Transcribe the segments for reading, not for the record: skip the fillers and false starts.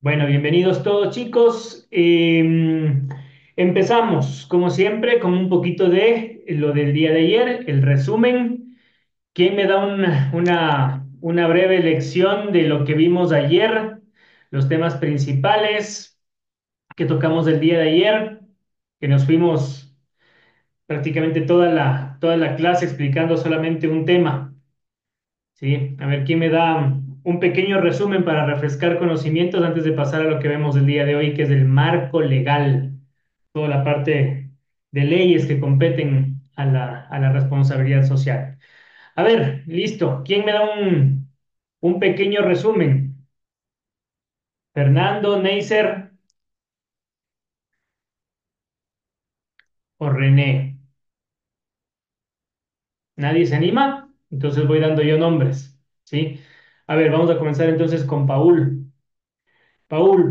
Bueno, bienvenidos todos chicos. Empezamos, como siempre, con un poquito de lo del día de ayer, el resumen. ¿Quién me da una breve lección de lo que vimos ayer, los temas principales que tocamos el día de ayer, que nos fuimos prácticamente toda la clase explicando solamente un tema? Sí, a ver, ¿quién me da un pequeño resumen para refrescar conocimientos antes de pasar a lo que vemos el día de hoy, que es el marco legal, toda la parte de leyes que competen a la responsabilidad social? A ver, listo. ¿Quién me da un pequeño resumen? ¿Fernando, Neisser o René? ¿Nadie se anima? Entonces voy dando yo nombres, ¿sí? A ver, vamos a comenzar entonces con Paul. Paul,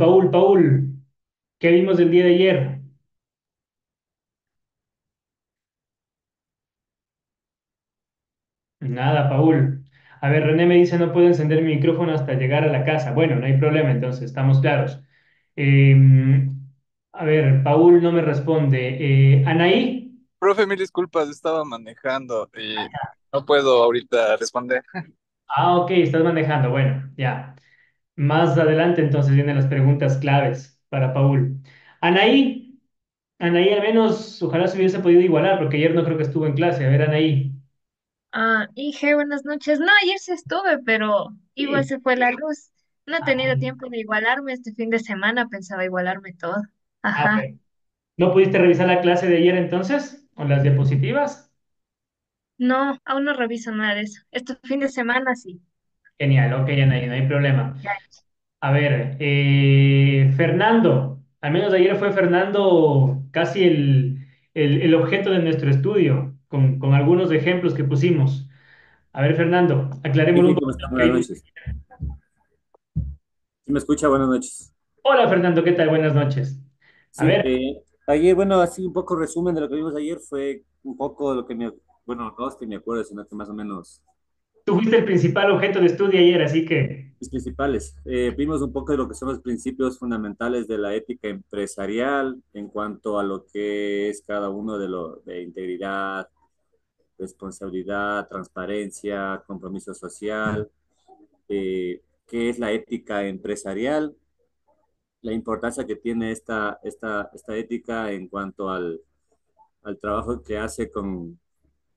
¿qué vimos el día de ayer? Nada, Paul. A ver, René me dice no puedo encender mi micrófono hasta llegar a la casa. Bueno, no hay problema, entonces, estamos claros. Eh, a ver, Paul no me responde. Anaí. Profe, mil disculpas, estaba manejando y no puedo ahorita responder. Ok, estás manejando. Bueno, ya. Más adelante entonces vienen las preguntas claves para Paul. Anaí. Anaí al menos ojalá se hubiese podido igualar porque ayer no creo que estuvo en clase. A ver, Anaí. Ige, buenas noches. No, ayer sí estuve, pero igual Sí. se fue la luz. No he Ah, tenido tiempo de igualarme este fin de semana, pensaba igualarme todo. ok. Ajá. ¿No pudiste revisar la clase de ayer entonces? ¿O las diapositivas? No, aún no reviso nada de eso. Este fin de semana sí. Genial, ok, Anaí, no hay problema. Ya. A ver, Fernando, al menos ayer fue Fernando casi el objeto de nuestro estudio, con algunos ejemplos que pusimos. A ver, Fernando, aclaremos un Dije, ¿cómo poquito está? lo que Buenas vimos. noches. ¿Sí me escucha? Buenas noches. Hola, Fernando, ¿qué tal? Buenas noches. A Sí, ver, ayer, bueno, así un poco resumen de lo que vimos ayer fue un poco lo que bueno, no es que me acuerdo, sino que más o menos tú fuiste el principal objeto de estudio ayer, así que, los principales. Vimos un poco de lo que son los principios fundamentales de la ética empresarial en cuanto a lo que es cada uno de integridad, responsabilidad, transparencia, compromiso social, qué es la ética empresarial, la importancia que tiene esta ética en cuanto al trabajo que hace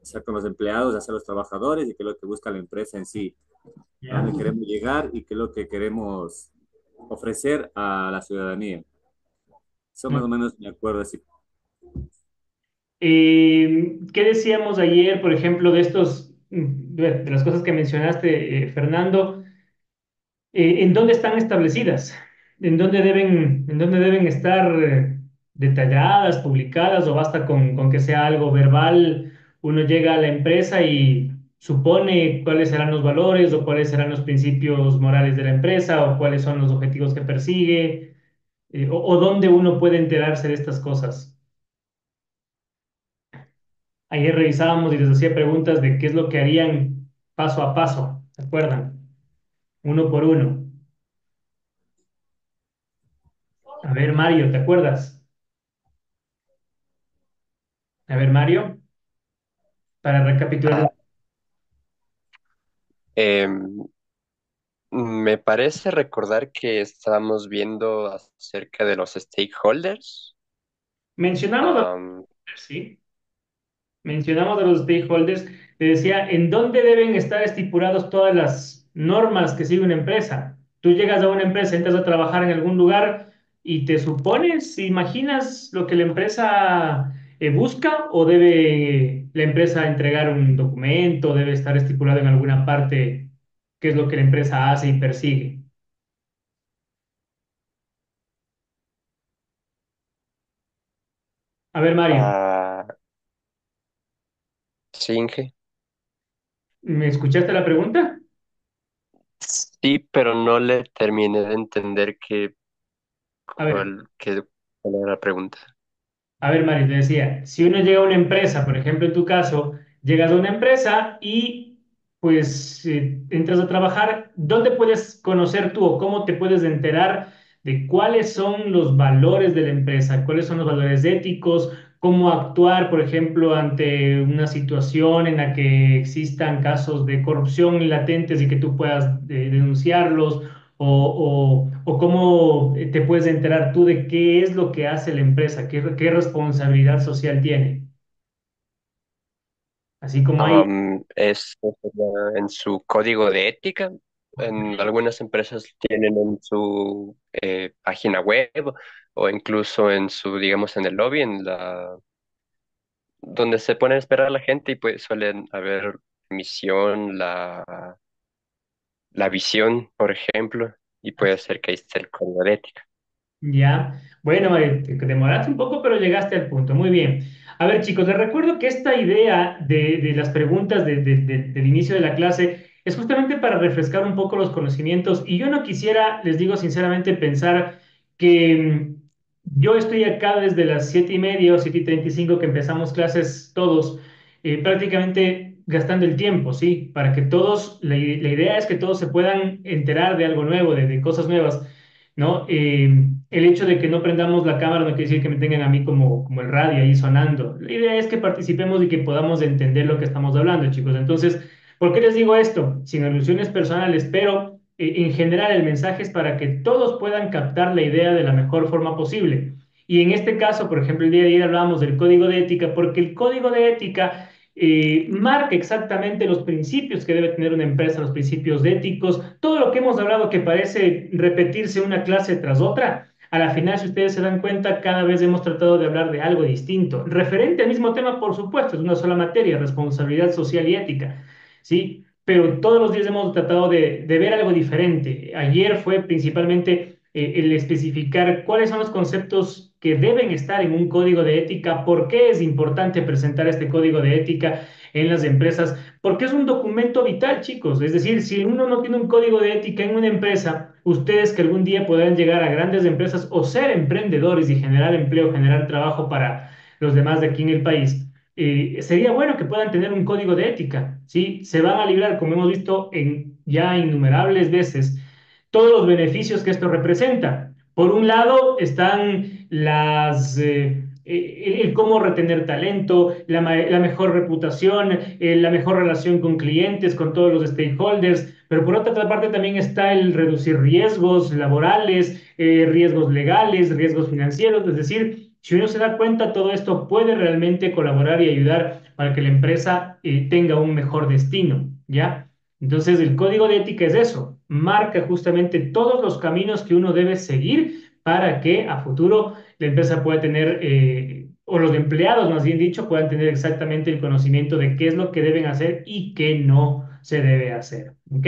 o sea, con los empleados, hacia los trabajadores y qué es lo que busca la empresa en sí, a ¿ya? dónde queremos llegar y qué es lo que queremos ofrecer a la ciudadanía. Eso más o menos me acuerdo así. ¿Qué decíamos ayer, por ejemplo, de de las cosas que mencionaste, Fernando? ¿En dónde están establecidas? ¿En dónde deben estar detalladas, publicadas, o basta con que sea algo verbal? Uno llega a la empresa y supone cuáles serán los valores o cuáles serán los principios morales de la empresa o cuáles son los objetivos que persigue, o dónde uno puede enterarse de estas cosas. Ayer revisábamos y les hacía preguntas de qué es lo que harían paso a paso, ¿se acuerdan? Uno por uno. A ver, Mario, ¿te acuerdas? A ver, Mario, para recapitular. Ah, em, Me parece recordar que estábamos viendo acerca de los stakeholders. Mencionamos a los Am, stakeholders, ¿sí? Mencionamos a los stakeholders. Te decía, ¿en dónde deben estar estipuladas todas las normas que sigue una empresa? Tú llegas a una empresa, entras a trabajar en algún lugar y te supones, imaginas lo que la empresa busca, o debe la empresa entregar un documento, debe estar estipulado en alguna parte qué es lo que la empresa hace y persigue. A ver, Mario, ah, sí, Inge. ¿me escuchaste la pregunta? Sí, pero no le terminé de entender A ver. cuál era la pregunta. A ver, Mari, te decía, si uno llega a una empresa, por ejemplo, en tu caso, llegas a una empresa y pues entras a trabajar, ¿dónde puedes conocer tú o cómo te puedes enterar de cuáles son los valores de la empresa, cuáles son los valores éticos, cómo actuar, por ejemplo, ante una situación en la que existan casos de corrupción latentes y que tú puedas denunciarlos, o cómo te puedes enterar tú de qué es lo que hace la empresa, qué responsabilidad social tiene. Así como hay, Es en su código de ética. En algunas empresas tienen en su página web o incluso en su, digamos, en el lobby, donde se pone a esperar a la gente y pues suelen haber misión, la visión, por ejemplo, y puede ser que ahí esté el código de ética. ya, bueno, te demoraste un poco, pero llegaste al punto. Muy bien. A ver, chicos, les recuerdo que esta idea de las preguntas del inicio de la clase es justamente para refrescar un poco los conocimientos. Y yo no quisiera, les digo sinceramente, pensar que yo estoy acá desde las 7:30 o 7:35 que empezamos clases todos, prácticamente gastando el tiempo, ¿sí? Para que todos, la idea es que todos se puedan enterar de algo nuevo, de cosas nuevas. ¿No? El hecho de que no prendamos la cámara no quiere decir que me tengan a mí como el radio ahí sonando. La idea es que participemos y que podamos entender lo que estamos hablando, chicos. Entonces, ¿por qué les digo esto? Sin alusiones personales, pero en general el mensaje es para que todos puedan captar la idea de la mejor forma posible. Y en este caso, por ejemplo, el día de ayer hablábamos del código de ética, porque el código de ética marca exactamente los principios que debe tener una empresa, los principios éticos, todo lo que hemos hablado que parece repetirse una clase tras otra. A la final, si ustedes se dan cuenta, cada vez hemos tratado de hablar de algo distinto, referente al mismo tema, por supuesto, es una sola materia, responsabilidad social y ética, ¿sí? Pero todos los días hemos tratado de ver algo diferente. Ayer fue principalmente el especificar cuáles son los conceptos que deben estar en un código de ética, por qué es importante presentar este código de ética en las empresas, porque es un documento vital, chicos. Es decir, si uno no tiene un código de ética en una empresa, ustedes que algún día podrán llegar a grandes empresas o ser emprendedores y generar empleo, generar trabajo para los demás de aquí en el país, sería bueno que puedan tener un código de ética, ¿sí? Se van a librar, como hemos visto en ya innumerables veces, todos los beneficios que esto representa. Por un lado están el cómo retener talento, la mejor reputación, la mejor relación con clientes, con todos los stakeholders, pero por otra parte también está el reducir riesgos laborales, riesgos legales, riesgos financieros, es decir, si uno se da cuenta, todo esto puede realmente colaborar y ayudar para que la empresa tenga un mejor destino, ¿ya? Entonces, el código de ética es eso, marca justamente todos los caminos que uno debe seguir para que a futuro la empresa pueda tener, o los empleados, más bien dicho, puedan tener exactamente el conocimiento de qué es lo que deben hacer y qué no se debe hacer. ¿Ok?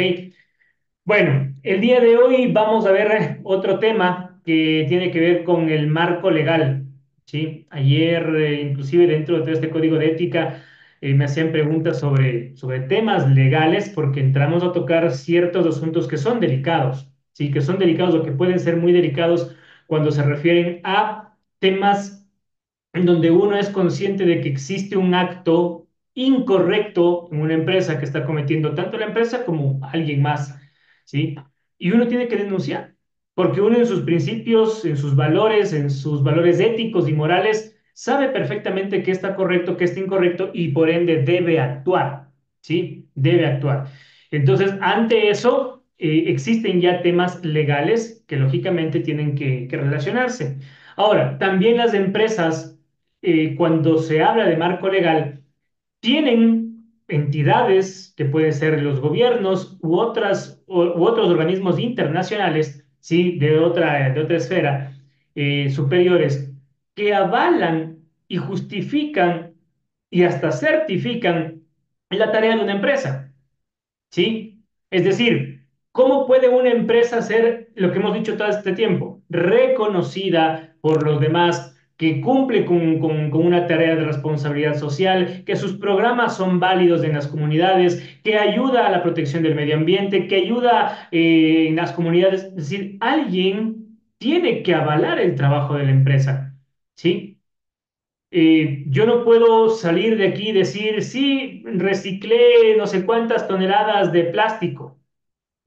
Bueno, el día de hoy vamos a ver otro tema que tiene que ver con el marco legal, ¿sí? Ayer, inclusive dentro de todo este código de ética, me hacían preguntas sobre temas legales porque entramos a tocar ciertos asuntos que son delicados, ¿sí? Que son delicados o que pueden ser muy delicados cuando se refieren a temas en donde uno es consciente de que existe un acto incorrecto en una empresa que está cometiendo tanto la empresa como alguien más, ¿sí? Y uno tiene que denunciar, porque uno en sus principios, en sus valores éticos y morales, sabe perfectamente qué está correcto, qué está incorrecto y por ende debe actuar, ¿sí? Debe actuar. Entonces, ante eso, existen ya temas legales que lógicamente tienen que relacionarse. Ahora, también las empresas, cuando se habla de marco legal, tienen entidades que pueden ser los gobiernos u otros organismos internacionales, ¿sí? De otra esfera, superiores, que avalan y justifican y hasta certifican la tarea de una empresa. ¿Sí? Es decir, ¿cómo puede una empresa ser lo que hemos dicho todo este tiempo? Reconocida por los demás, que cumple con una tarea de responsabilidad social, que sus programas son válidos en las comunidades, que ayuda a la protección del medio ambiente, que ayuda en las comunidades. Es decir, alguien tiene que avalar el trabajo de la empresa, ¿sí? Yo no puedo salir de aquí y decir, sí, reciclé no sé cuántas toneladas de plástico,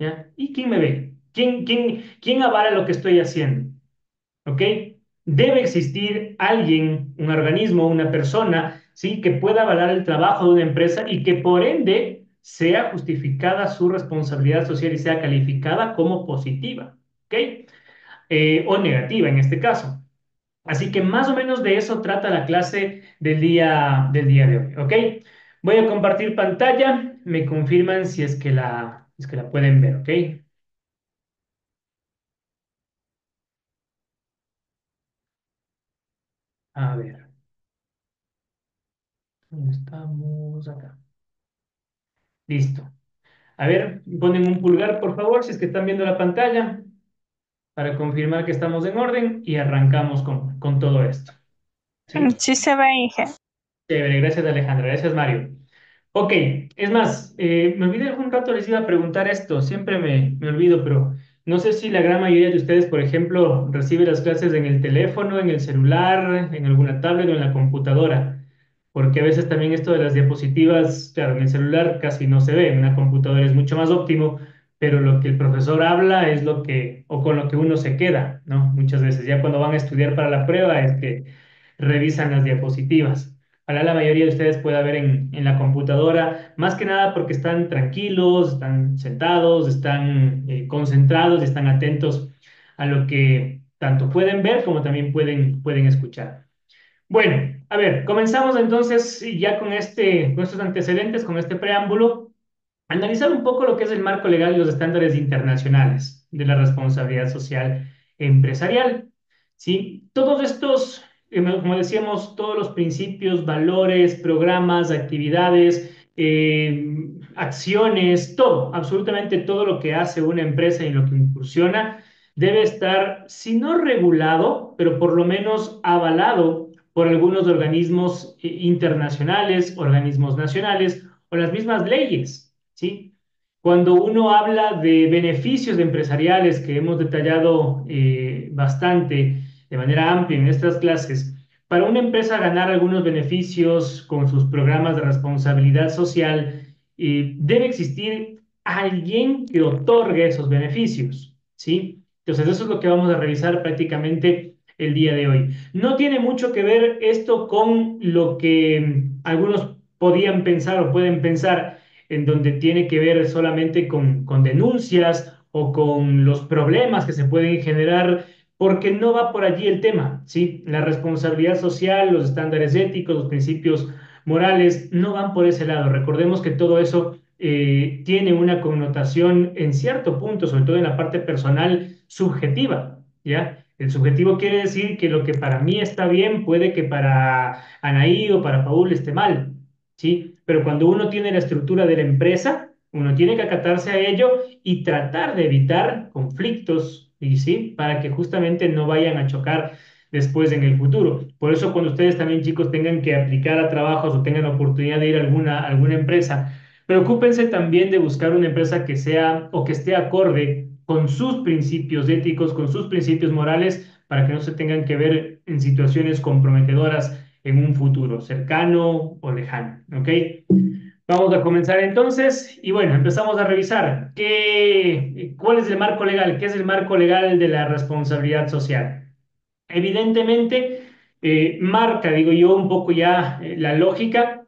¿ya? ¿Y quién me ve? ¿Quién avala lo que estoy haciendo? ¿Ok? Debe existir alguien, un organismo, una persona, ¿sí? Que pueda avalar el trabajo de una empresa y que por ende sea justificada su responsabilidad social y sea calificada como positiva, ¿ok? O negativa en este caso. Así que más o menos de eso trata la clase del día de hoy, ¿ok? Voy a compartir pantalla, me confirman si es que la pueden ver, ¿ok? A ver, ¿dónde estamos? Acá. Listo. A ver, ponen un pulgar, por favor, si es que están viendo la pantalla, para confirmar que estamos en orden y arrancamos con todo esto, ¿sí? Sí se ve, Inge. Chévere, gracias Alejandra, gracias Mario. Ok, es más, me olvidé algún rato les iba a preguntar esto, siempre me olvido, pero no sé si la gran mayoría de ustedes, por ejemplo, recibe las clases en el teléfono, en el celular, en alguna tablet o en la computadora, porque a veces también esto de las diapositivas, claro, en el celular casi no se ve, en una computadora es mucho más óptimo, pero lo que el profesor habla es lo que, o con lo que uno se queda, ¿no? Muchas veces, ya cuando van a estudiar para la prueba es que revisan las diapositivas. Ojalá la mayoría de ustedes pueda ver en la computadora, más que nada porque están tranquilos, están sentados, están concentrados y están atentos a lo que tanto pueden ver como también pueden escuchar. Bueno, a ver, comenzamos entonces ya con estos antecedentes, con este preámbulo, analizar un poco lo que es el marco legal y los estándares internacionales de la responsabilidad social empresarial. ¿Sí? Todos estos, como decíamos, todos los principios, valores, programas, actividades, acciones, todo, absolutamente todo lo que hace una empresa y lo que incursiona debe estar, si no regulado, pero por lo menos avalado por algunos organismos internacionales, organismos nacionales o las mismas leyes, ¿sí? Cuando uno habla de beneficios empresariales que hemos detallado bastante de manera amplia en estas clases, para una empresa ganar algunos beneficios con sus programas de responsabilidad social, debe existir alguien que otorgue esos beneficios, ¿sí? Entonces, eso es lo que vamos a revisar prácticamente el día de hoy. No tiene mucho que ver esto con lo que algunos podían pensar o pueden pensar, en donde tiene que ver solamente con denuncias o con los problemas que se pueden generar, porque no va por allí el tema, ¿sí? La responsabilidad social, los estándares éticos, los principios morales, no van por ese lado. Recordemos que todo eso tiene una connotación en cierto punto, sobre todo en la parte personal, subjetiva, ¿ya? El subjetivo quiere decir que lo que para mí está bien puede que para Anaí o para Paul esté mal, ¿sí? Pero cuando uno tiene la estructura de la empresa, uno tiene que acatarse a ello y tratar de evitar conflictos, ¿y sí? Para que justamente no vayan a chocar después en el futuro. Por eso cuando ustedes también, chicos, tengan que aplicar a trabajos o tengan la oportunidad de ir a alguna empresa, preocúpense también de buscar una empresa que sea o que esté acorde con sus principios éticos, con sus principios morales, para que no se tengan que ver en situaciones comprometedoras en un futuro cercano o lejano, ¿ok? Vamos a comenzar entonces y bueno, empezamos a revisar cuál es el marco legal, qué es el marco legal de la responsabilidad social. Evidentemente, marca, digo yo, un poco ya la lógica.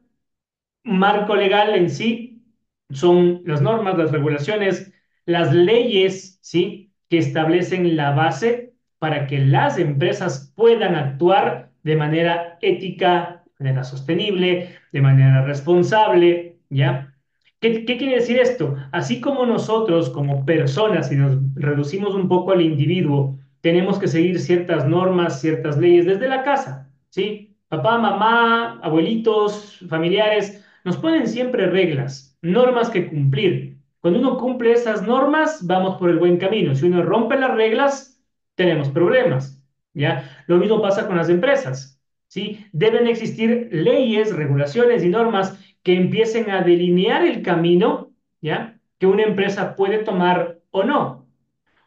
Marco legal en sí son las normas, las regulaciones, las leyes, ¿sí? Que establecen la base para que las empresas puedan actuar de manera ética, de manera sostenible, de manera responsable, ¿ya? ¿Qué quiere decir esto? Así como nosotros, como personas, si nos reducimos un poco al individuo, tenemos que seguir ciertas normas, ciertas leyes desde la casa, ¿sí? Papá, mamá, abuelitos, familiares nos ponen siempre reglas, normas que cumplir. Cuando uno cumple esas normas, vamos por el buen camino. Si uno rompe las reglas, tenemos problemas, ¿ya? Lo mismo pasa con las empresas, ¿sí? Deben existir leyes, regulaciones y normas que empiecen a delinear el camino, ¿ya? Que una empresa puede tomar o no.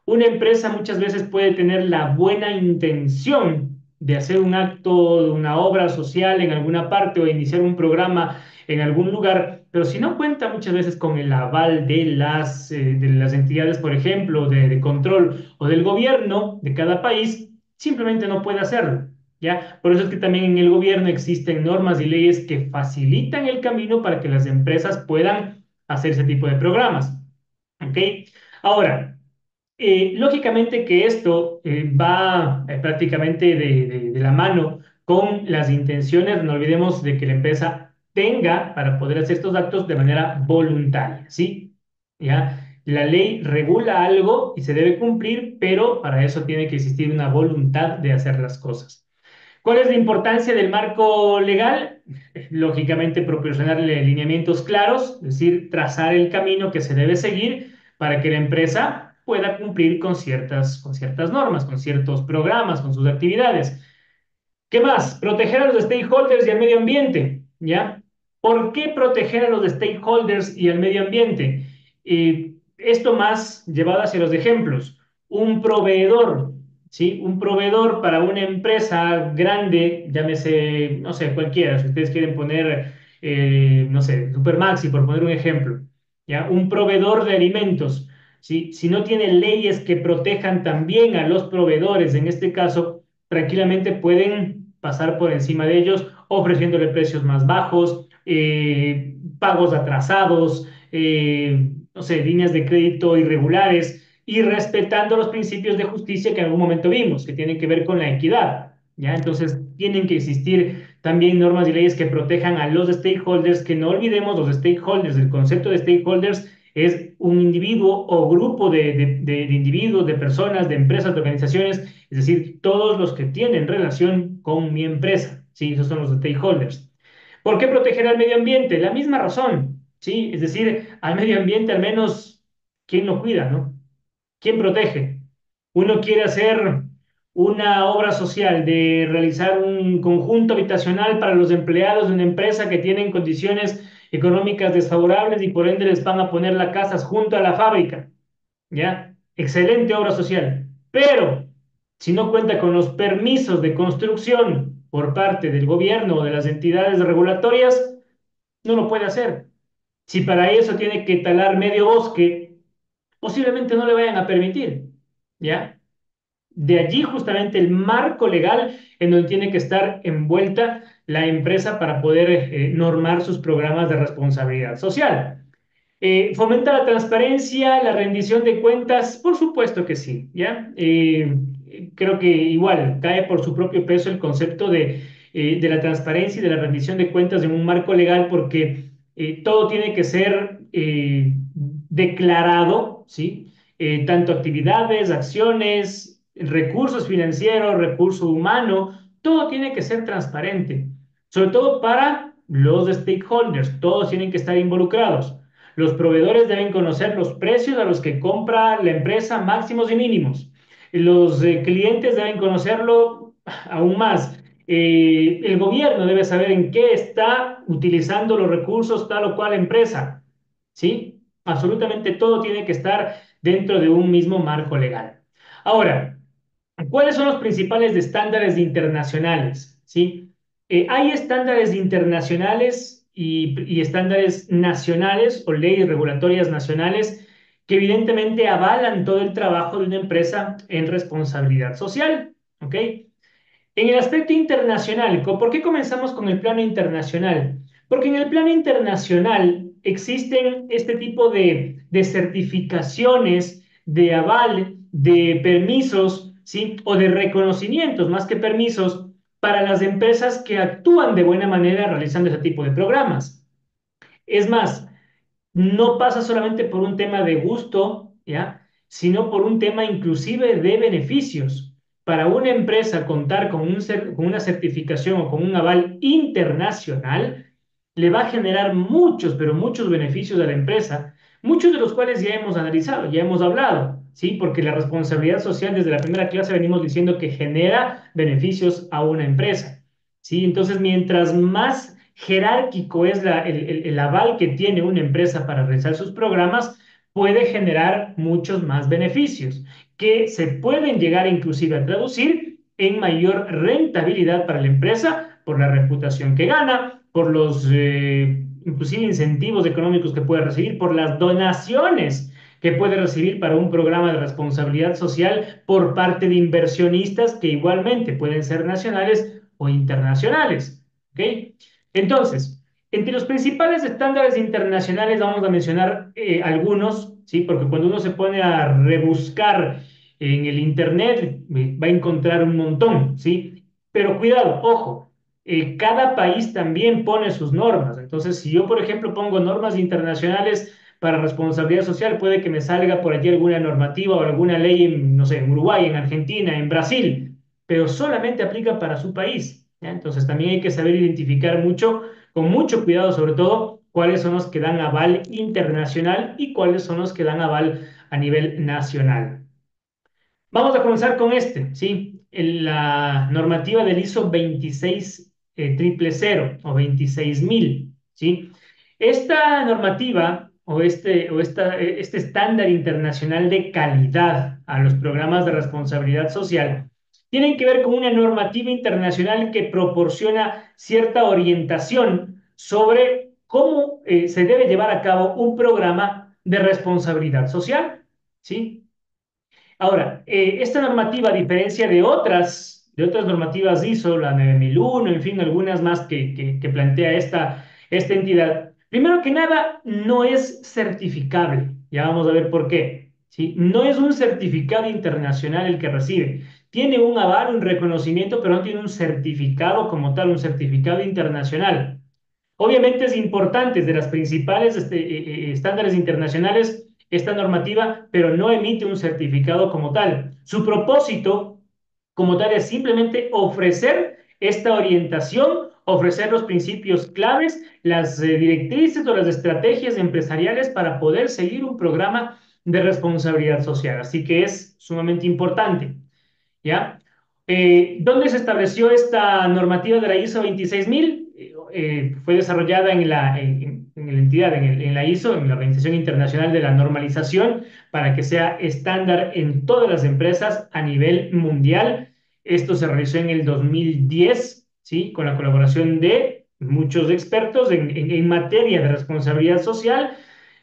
Una empresa muchas veces puede tener la buena intención de hacer un acto, una obra social en alguna parte o iniciar un programa en algún lugar, pero si no cuenta muchas veces con el aval de las entidades, por ejemplo, de control o del gobierno de cada país, simplemente no puede hacerlo. ¿Ya? Por eso es que también en el gobierno existen normas y leyes que facilitan el camino para que las empresas puedan hacer ese tipo de programas. ¿Ok? Ahora, lógicamente que esto va prácticamente de la mano con las intenciones, no olvidemos de que la empresa tenga para poder hacer estos actos de manera voluntaria, ¿sí? ¿Ya? La ley regula algo y se debe cumplir, pero para eso tiene que existir una voluntad de hacer las cosas. ¿Cuál es la importancia del marco legal? Lógicamente, proporcionarle lineamientos claros, es decir, trazar el camino que se debe seguir para que la empresa pueda cumplir con ciertas normas, con ciertos programas, con sus actividades. ¿Qué más? Proteger a los stakeholders y al medio ambiente, ¿ya? ¿Por qué proteger a los stakeholders y al medio ambiente? Esto más llevado hacia los ejemplos. Un proveedor, ¿sí? Un proveedor para una empresa grande, llámese, no sé, cualquiera, si ustedes quieren poner, no sé, Supermaxi, por poner un ejemplo, ¿ya? Un proveedor de alimentos, ¿sí? Si no tiene leyes que protejan también a los proveedores, en este caso, tranquilamente pueden pasar por encima de ellos ofreciéndole precios más bajos, pagos atrasados, no sé, líneas de crédito irregulares y respetando los principios de justicia que en algún momento vimos, que tienen que ver con la equidad. ¿Ya? Entonces, tienen que existir también normas y leyes que protejan a los stakeholders, que no olvidemos los stakeholders, el concepto de stakeholders es un individuo o grupo de individuos, de personas, de empresas, de organizaciones, es decir, todos los que tienen relación con mi empresa, ¿sí? Esos son los stakeholders. ¿Por qué proteger al medio ambiente? La misma razón, ¿sí? Es decir, al medio ambiente al menos, ¿quién lo cuida, no? ¿Quién protege? Uno quiere hacer una obra social de realizar un conjunto habitacional para los empleados de una empresa que tienen condiciones económicas desfavorables y por ende les van a poner las casas junto a la fábrica. ¿Ya? Excelente obra social. Pero si no cuenta con los permisos de construcción por parte del gobierno o de las entidades regulatorias, no lo puede hacer. Si para eso tiene que talar medio bosque, posiblemente no le vayan a permitir. ¿Ya? De allí justamente el marco legal en donde tiene que estar envuelta la empresa para poder normar sus programas de responsabilidad social. ¿Fomenta la transparencia, la rendición de cuentas? Por supuesto que sí, ¿ya? Creo que igual cae por su propio peso el concepto de la transparencia y de la rendición de cuentas en un marco legal porque todo tiene que ser declarado, ¿sí? Tanto actividades, acciones, recursos financieros, recurso humano, todo tiene que ser transparente, sobre todo para los stakeholders, todos tienen que estar involucrados. Los proveedores deben conocer los precios a los que compra la empresa, máximos y mínimos. Los clientes deben conocerlo aún más. El gobierno debe saber en qué está utilizando los recursos tal o cual empresa. ¿Sí? Absolutamente todo tiene que estar dentro de un mismo marco legal. Ahora, ¿cuáles son los principales estándares internacionales? ¿Sí? Hay estándares internacionales y estándares nacionales o leyes regulatorias nacionales que evidentemente avalan todo el trabajo de una empresa en responsabilidad social. ¿Ok? En el aspecto internacional, ¿por qué comenzamos con el plano internacional? Porque en el plano internacional existen este tipo de certificaciones, de aval, de permisos, ¿sí? O de reconocimientos, más que permisos, para las empresas que actúan de buena manera realizando ese tipo de programas. Es más, no pasa solamente por un tema de gusto, ¿ya? Sino por un tema inclusive de beneficios. Para una empresa contar con una certificación o con un aval internacional le va a generar muchos, pero muchos beneficios a la empresa, muchos de los cuales ya hemos analizado, ya hemos hablado, ¿sí? Porque la responsabilidad social desde la primera clase venimos diciendo que genera beneficios a una empresa, ¿sí? Entonces, mientras más jerárquico es el aval que tiene una empresa para realizar sus programas, puede generar muchos más beneficios que se pueden llegar inclusive a traducir en mayor rentabilidad para la empresa por la reputación que gana, por los inclusive incentivos económicos que puede recibir, por las donaciones que puede recibir para un programa de responsabilidad social por parte de inversionistas que igualmente pueden ser nacionales o internacionales. ¿Ok? Entonces, entre los principales estándares internacionales vamos a mencionar algunos, ¿sí? Porque cuando uno se pone a rebuscar en el Internet, va a encontrar un montón, ¿sí? Pero cuidado, ojo, cada país también pone sus normas. Entonces, si yo, por ejemplo, pongo normas internacionales para responsabilidad social, puede que me salga por allí alguna normativa o alguna ley en, no sé, en Uruguay, en Argentina, en Brasil, pero solamente aplica para su país, ¿ya? Entonces, también hay que saber identificar mucho, con mucho cuidado, sobre todo, cuáles son los que dan aval internacional y cuáles son los que dan aval a nivel nacional. Vamos a comenzar con este, ¿sí? La normativa del ISO 26000 o 26000, ¿sí? Esta normativa este estándar internacional de calidad a los programas de responsabilidad social tienen que ver con una normativa internacional que proporciona cierta orientación sobre cómo se debe llevar a cabo un programa de responsabilidad social, ¿sí? Ahora, esta normativa, a diferencia de otras normativas ISO, la 9001, en fin, algunas más que plantea esta entidad, primero que nada, no es certificable. Ya vamos a ver por qué. ¿Sí? No es un certificado internacional el que recibe. Tiene un aval, un reconocimiento, pero no tiene un certificado como tal, un certificado internacional. Obviamente es importante, es de las principales estándares internacionales esta normativa, pero no emite un certificado como tal. Su propósito como tal es simplemente ofrecer esta orientación, ofrecer los principios claves, las directrices o las estrategias empresariales para poder seguir un programa de responsabilidad social. Así que es sumamente importante. ¿Ya? ¿Dónde se estableció esta normativa de la ISO 26000? Fue desarrollada en la entidad, en la ISO, en la Organización Internacional de la Normalización, para que sea estándar en todas las empresas a nivel mundial. Esto se realizó en el 2010, ¿sí? Con la colaboración de muchos expertos en materia de responsabilidad social,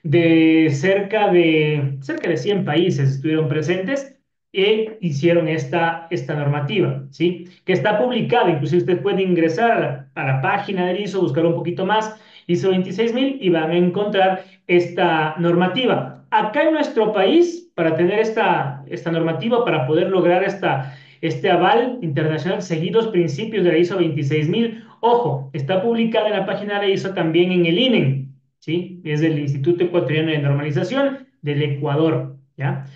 de cerca de 100 países estuvieron presentes e hicieron esta normativa, ¿sí? Que está publicada, inclusive usted puede ingresar a la página del ISO, buscar un poquito más, ISO 26000, y van a encontrar esta normativa. Acá en nuestro país, para tener esta normativa, para poder lograr este aval internacional, seguir los principios de la ISO 26000, ojo, está publicada en la página de ISO también en el INE, ¿sí? Es del Instituto Ecuatoriano de Normalización del Ecuador, ¿ya?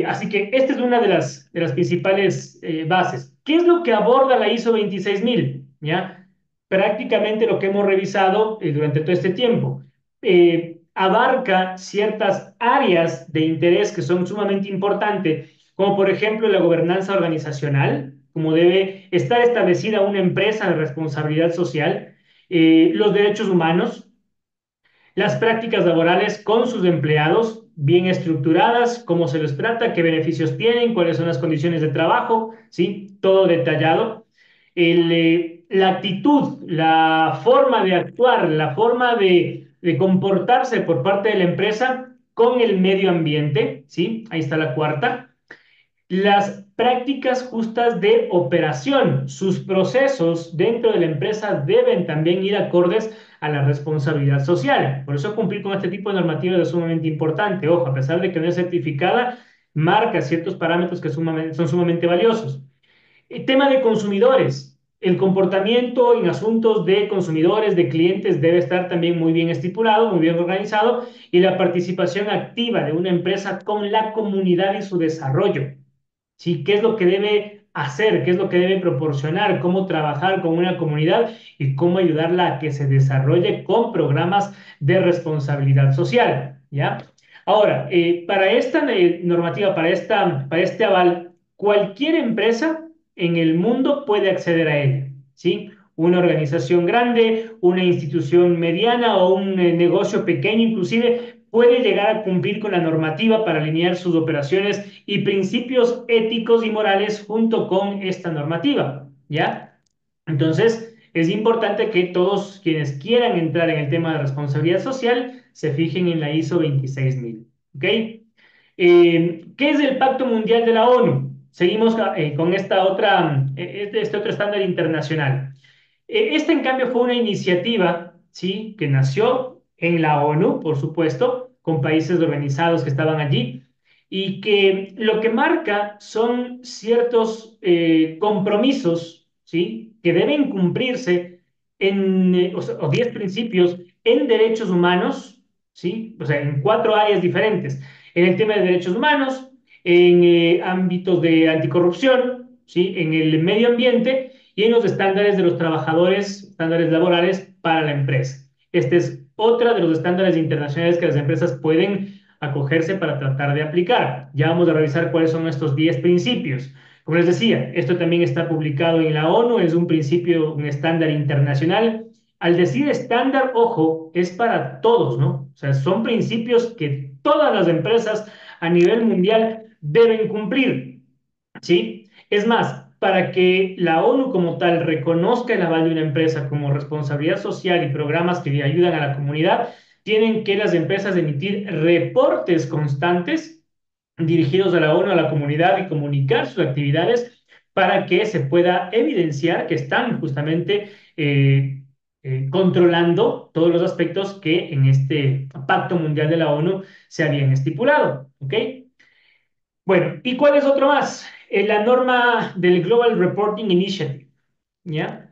Así que esta es una de las principales bases. ¿Qué es lo que aborda la ISO 26000? ¿Ya? Prácticamente lo que hemos revisado durante todo este tiempo. Abarca ciertas áreas de interés que son sumamente importantes, como por ejemplo la gobernanza organizacional, como debe estar establecida una empresa de responsabilidad social, los derechos humanos, las prácticas laborales con sus empleados, bien estructuradas, cómo se les trata, qué beneficios tienen, cuáles son las condiciones de trabajo, ¿sí? Todo detallado. La actitud, la forma de actuar, la forma de comportarse por parte de la empresa con el medio ambiente, ¿sí? Ahí está la cuarta. Las prácticas justas de operación, sus procesos dentro de la empresa deben también ir acordes a la responsabilidad social. Por eso cumplir con este tipo de normativas es sumamente importante. Ojo, a pesar de que no es certificada, marca ciertos parámetros que son sumamente valiosos. El tema de consumidores. El comportamiento en asuntos de consumidores, de clientes, debe estar también muy bien estipulado, muy bien organizado, y la participación activa de una empresa con la comunidad y su desarrollo. ¿Sí? ¿Qué es lo que debe hacer? ¿Qué es lo que debe proporcionar? ¿Cómo trabajar con una comunidad y cómo ayudarla a que se desarrolle con programas de responsabilidad social? ¿Ya? Ahora, para esta normativa, para este aval, cualquier empresa en el mundo puede acceder a ella, ¿sí? Una organización grande, una institución mediana o un negocio pequeño inclusive puede llegar a cumplir con la normativa para alinear sus operaciones y principios éticos y morales junto con esta normativa, ¿ya? Entonces, es importante que todos quienes quieran entrar en el tema de responsabilidad social se fijen en la ISO 26000. ¿Ok? ¿Qué es el Pacto Mundial de la ONU? Seguimos con este otro estándar internacional. Esta, en cambio, fue una iniciativa, ¿sí? Que nació en la ONU, por supuesto, con países organizados que estaban allí, y que lo que marca son ciertos compromisos, ¿sí? Que deben cumplirse o 10 principios en derechos humanos, ¿sí? O sea, en 4 áreas diferentes. En el tema de derechos humanos, en ámbitos de anticorrupción, ¿sí? En el medio ambiente y en los estándares de los trabajadores, estándares laborales para la empresa. Este es otra de los estándares internacionales que las empresas pueden acogerse para tratar de aplicar. Ya vamos a revisar cuáles son estos 10 principios. Como les decía, esto también está publicado en la ONU, es un principio, un estándar internacional. Al decir estándar, ojo, es para todos, ¿no? O sea, son principios que todas las empresas a nivel mundial deben cumplir, ¿sí? Es más, para que la ONU como tal reconozca el aval de una empresa como responsabilidad social y programas que le ayudan a la comunidad, tienen que las empresas emitir reportes constantes dirigidos a la ONU, a la comunidad y comunicar sus actividades para que se pueda evidenciar que están justamente controlando todos los aspectos que en este Pacto Mundial de la ONU se habían estipulado. ¿Ok? Bueno, ¿y cuál es otro más? La norma del Global Reporting Initiative, ¿ya?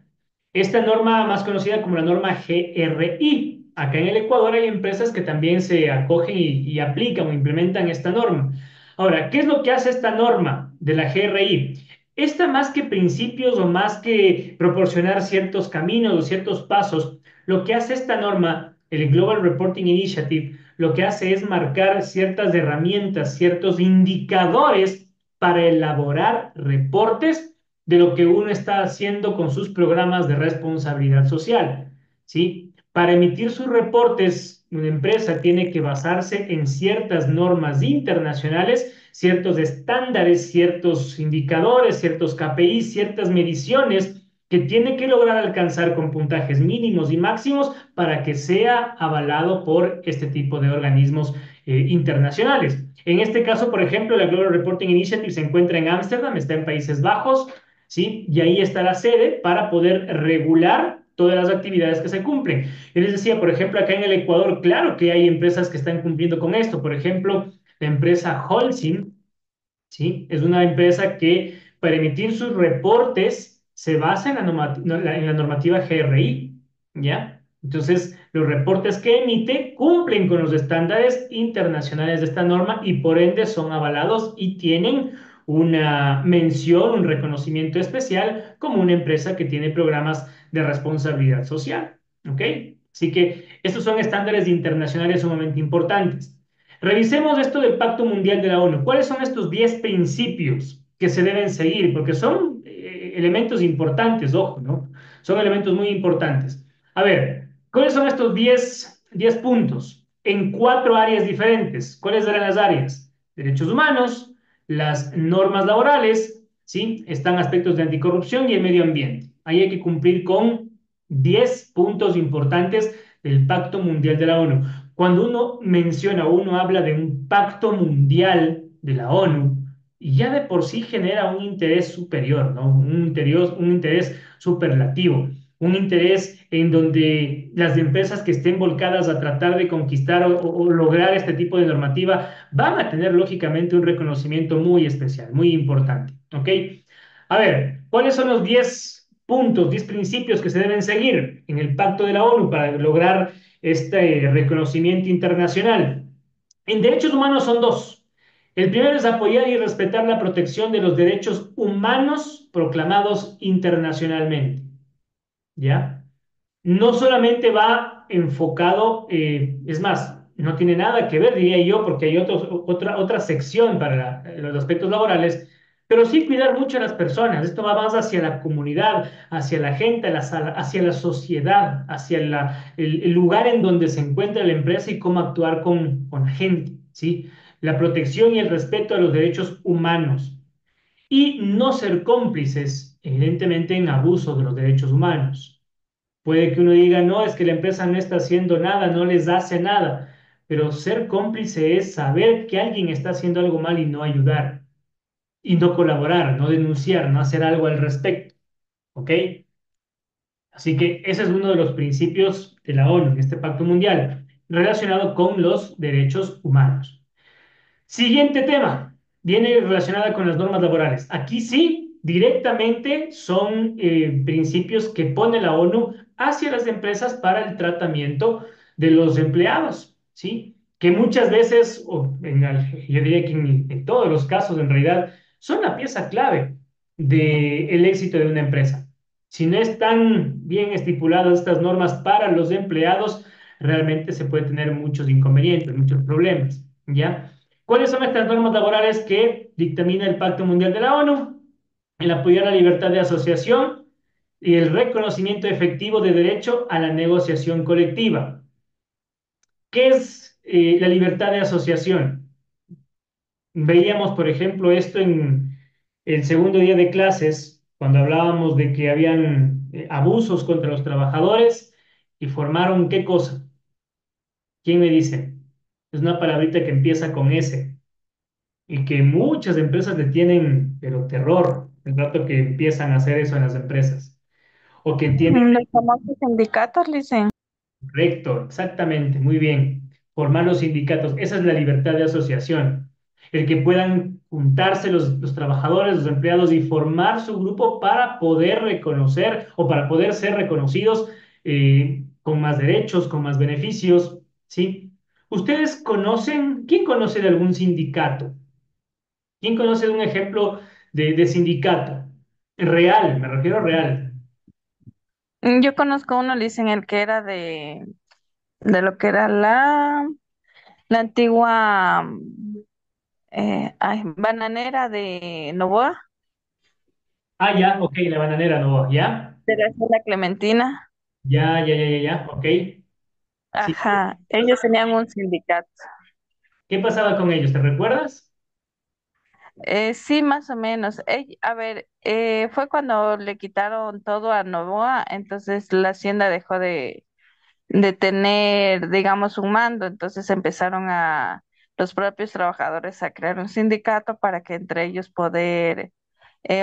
Esta norma más conocida como la norma GRI. Acá en el Ecuador hay empresas que también se acogen y aplican o implementan esta norma. Ahora, ¿qué es lo que hace esta norma de la GRI? Esta, más que principios o más que proporcionar ciertos caminos o ciertos pasos, lo que hace esta norma, el Global Reporting Initiative, lo que hace es marcar ciertas herramientas, ciertos indicadores para elaborar reportes de lo que uno está haciendo con sus programas de responsabilidad social, ¿sí? Para emitir sus reportes, una empresa tiene que basarse en ciertas normas internacionales, ciertos estándares, ciertos indicadores, ciertos KPIs, ciertas mediciones que tiene que lograr alcanzar con puntajes mínimos y máximos para que sea avalado por este tipo de organismos internacionales. En este caso, por ejemplo, la Global Reporting Initiative se encuentra en Ámsterdam, está en Países Bajos, ¿sí? Y ahí está la sede para poder regular todas las actividades que se cumplen. Yo les decía, por ejemplo, acá en el Ecuador, claro que hay empresas que están cumpliendo con esto. Por ejemplo, la empresa Holcim, ¿sí? Es una empresa que para emitir sus reportes se basa en la normativa GRI, ¿ya? Entonces, los reportes que emite cumplen con los estándares internacionales de esta norma y por ende son avalados y tienen una mención, un reconocimiento especial como una empresa que tiene programas de responsabilidad social, ¿ok? Así que estos son estándares internacionales sumamente importantes. Revisemos esto del Pacto Mundial de la ONU. ¿Cuáles son estos 10 principios que se deben seguir? Porque son elementos importantes, ojo, ¿no? Son elementos muy importantes. A ver, ¿cuáles son estos 10 puntos? En 4 áreas diferentes. ¿Cuáles eran las áreas? Derechos humanos, las normas laborales, ¿sí? Están aspectos de anticorrupción y el medio ambiente. Ahí hay que cumplir con 10 puntos importantes del Pacto Mundial de la ONU. Cuando uno menciona, uno habla de un pacto mundial de la ONU, y ya de por sí genera un interés superior, ¿no? Un interés superlativo, un interés en donde las empresas que estén volcadas a tratar de conquistar o lograr este tipo de normativa van a tener lógicamente un reconocimiento muy especial, muy importante, ¿ok? A ver, ¿cuáles son los 10 puntos, 10 principios que se deben seguir en el pacto de la ONU para lograr este reconocimiento internacional? En derechos humanos son dos. El primero es apoyar y respetar la protección de los derechos humanos proclamados internacionalmente. ¿Ya? No solamente va enfocado, es más, no tiene nada que ver, diría yo, porque hay otra sección para los aspectos laborales, pero sí cuidar mucho a las personas. Esto va más hacia la comunidad, hacia la gente, hacia la sociedad, hacia el lugar en donde se encuentra la empresa y cómo actuar con gente, ¿sí? La protección y el respeto a los derechos humanos y no ser cómplices, evidentemente, en abuso de los derechos humanos. Puede que uno diga, no, es que la empresa no está haciendo nada, no les hace nada, pero ser cómplice es saber que alguien está haciendo algo mal y no ayudar, y no colaborar, no denunciar, no hacer algo al respecto, ¿ok? Así que ese es uno de los principios de la ONU, este pacto mundial, relacionado con los derechos humanos. Siguiente tema, viene relacionada con las normas laborales. Aquí sí, directamente son principios que pone la ONU hacia las empresas para el tratamiento de los empleados, ¿sí? Que muchas veces, yo diría que en todos los casos en realidad, son la pieza clave del éxito de una empresa. Si no están bien estipuladas estas normas para los empleados, realmente se puede tener muchos inconvenientes, muchos problemas, ¿ya? ¿Cuáles son estas normas laborales que dictamina el Pacto Mundial de la ONU? El apoyar la libertad de asociación y el reconocimiento efectivo de derecho a la negociación colectiva. ¿Qué es la libertad de asociación? Veíamos, por ejemplo, esto en el segundo día de clases, cuando hablábamos de que habían abusos contra los trabajadores y formaron ¿qué cosa? ¿Quién me dice? Es una palabrita que empieza con S y que muchas empresas le tienen, pero terror, el rato que empiezan a hacer eso en las empresas. O que tienen, Los famosos sindicatos, dicen. correcto, exactamente, muy bien, formar los sindicatos. Esa es la libertad de asociación. El que puedan juntarse los trabajadores, los empleados y formar su grupo para poder reconocer o para poder ser reconocidos con más derechos, con más beneficios, ¿sí? ¿Ustedes conocen, quién conoce de algún sindicato? ¿Quién conoce de un ejemplo de sindicato? Real, me refiero a real. Yo conozco uno, dicen, el que era de lo que era la antigua bananera de Novoa, Ah, ya, ok, la bananera no, ¿ya? de la Clementina. Ya, ya, ya, ya, ya, ok. Sí. Ajá, ellos tenían un sindicato. ¿Qué pasaba con ellos? ¿Te recuerdas? Sí, más o menos. A ver, fue cuando le quitaron todo a Novoa, entonces la hacienda dejó de tener, digamos, un mando, entonces empezaron a los propios trabajadores a crear un sindicato para que entre ellos poder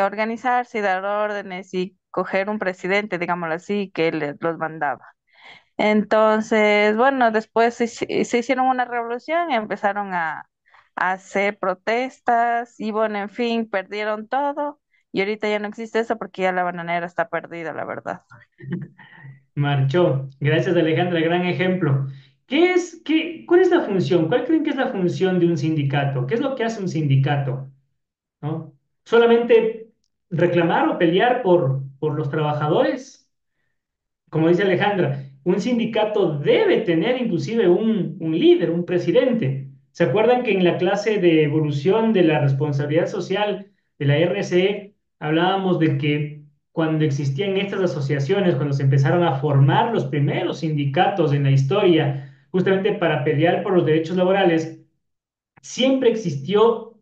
organizarse y dar órdenes y coger un presidente, digámoslo así, que los mandaba. Entonces, bueno, después se hicieron una revolución y empezaron a hacer protestas y bueno, en fin, perdieron todo y ahorita ya no existe eso porque ya la bananera está perdida, la verdad. Marchó. Gracias, Alejandra, gran ejemplo. ¿Cuál es la función? ¿Cuál creen que es la función de un sindicato? ¿Qué es lo que hace un sindicato? ¿No? ¿Solamente reclamar o pelear por los trabajadores? Como dice Alejandra, un sindicato debe tener inclusive un líder, un presidente. ¿Se acuerdan que en la clase de evolución de la responsabilidad social de la RCE hablábamos de que cuando existían estas asociaciones, cuando se empezaron a formar los primeros sindicatos en la historia, justamente para pelear por los derechos laborales, siempre existió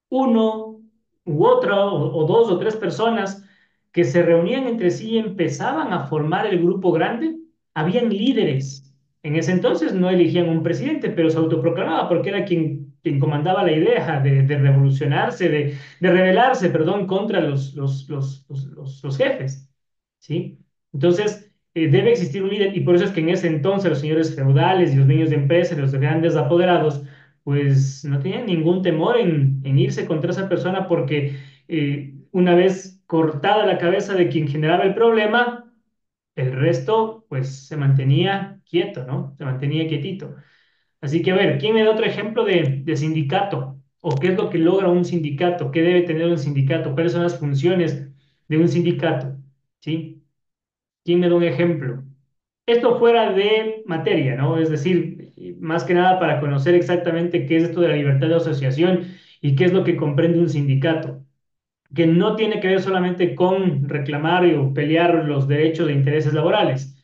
uno u otro, o dos o tres personas que se reunían entre sí y empezaban a formar el grupo grande, habían líderes. En ese entonces no elegían un presidente, pero se autoproclamaba porque era quien comandaba la idea de revolucionarse, de rebelarse, perdón, contra los jefes. ¿Sí? Entonces, debe existir un líder y por eso es que en ese entonces los señores feudales y los dueños de empresas, los grandes apoderados, pues no tenían ningún temor en irse contra esa persona porque una vez cortada la cabeza de quien generaba el problema, el resto pues se mantenía quieto, ¿no? Se mantenía quietito. Así que a ver, ¿quién me da otro ejemplo de sindicato? ¿O qué es lo que logra un sindicato? ¿Qué debe tener un sindicato? ¿Cuáles son las funciones de un sindicato? ¿Sí? ¿Quién me da un ejemplo? Esto fuera de materia, ¿no? Es decir, más que nada para conocer exactamente qué es esto de la libertad de asociación y qué es lo que comprende un sindicato, que no tiene que ver solamente con reclamar o pelear los derechos e intereses laborales.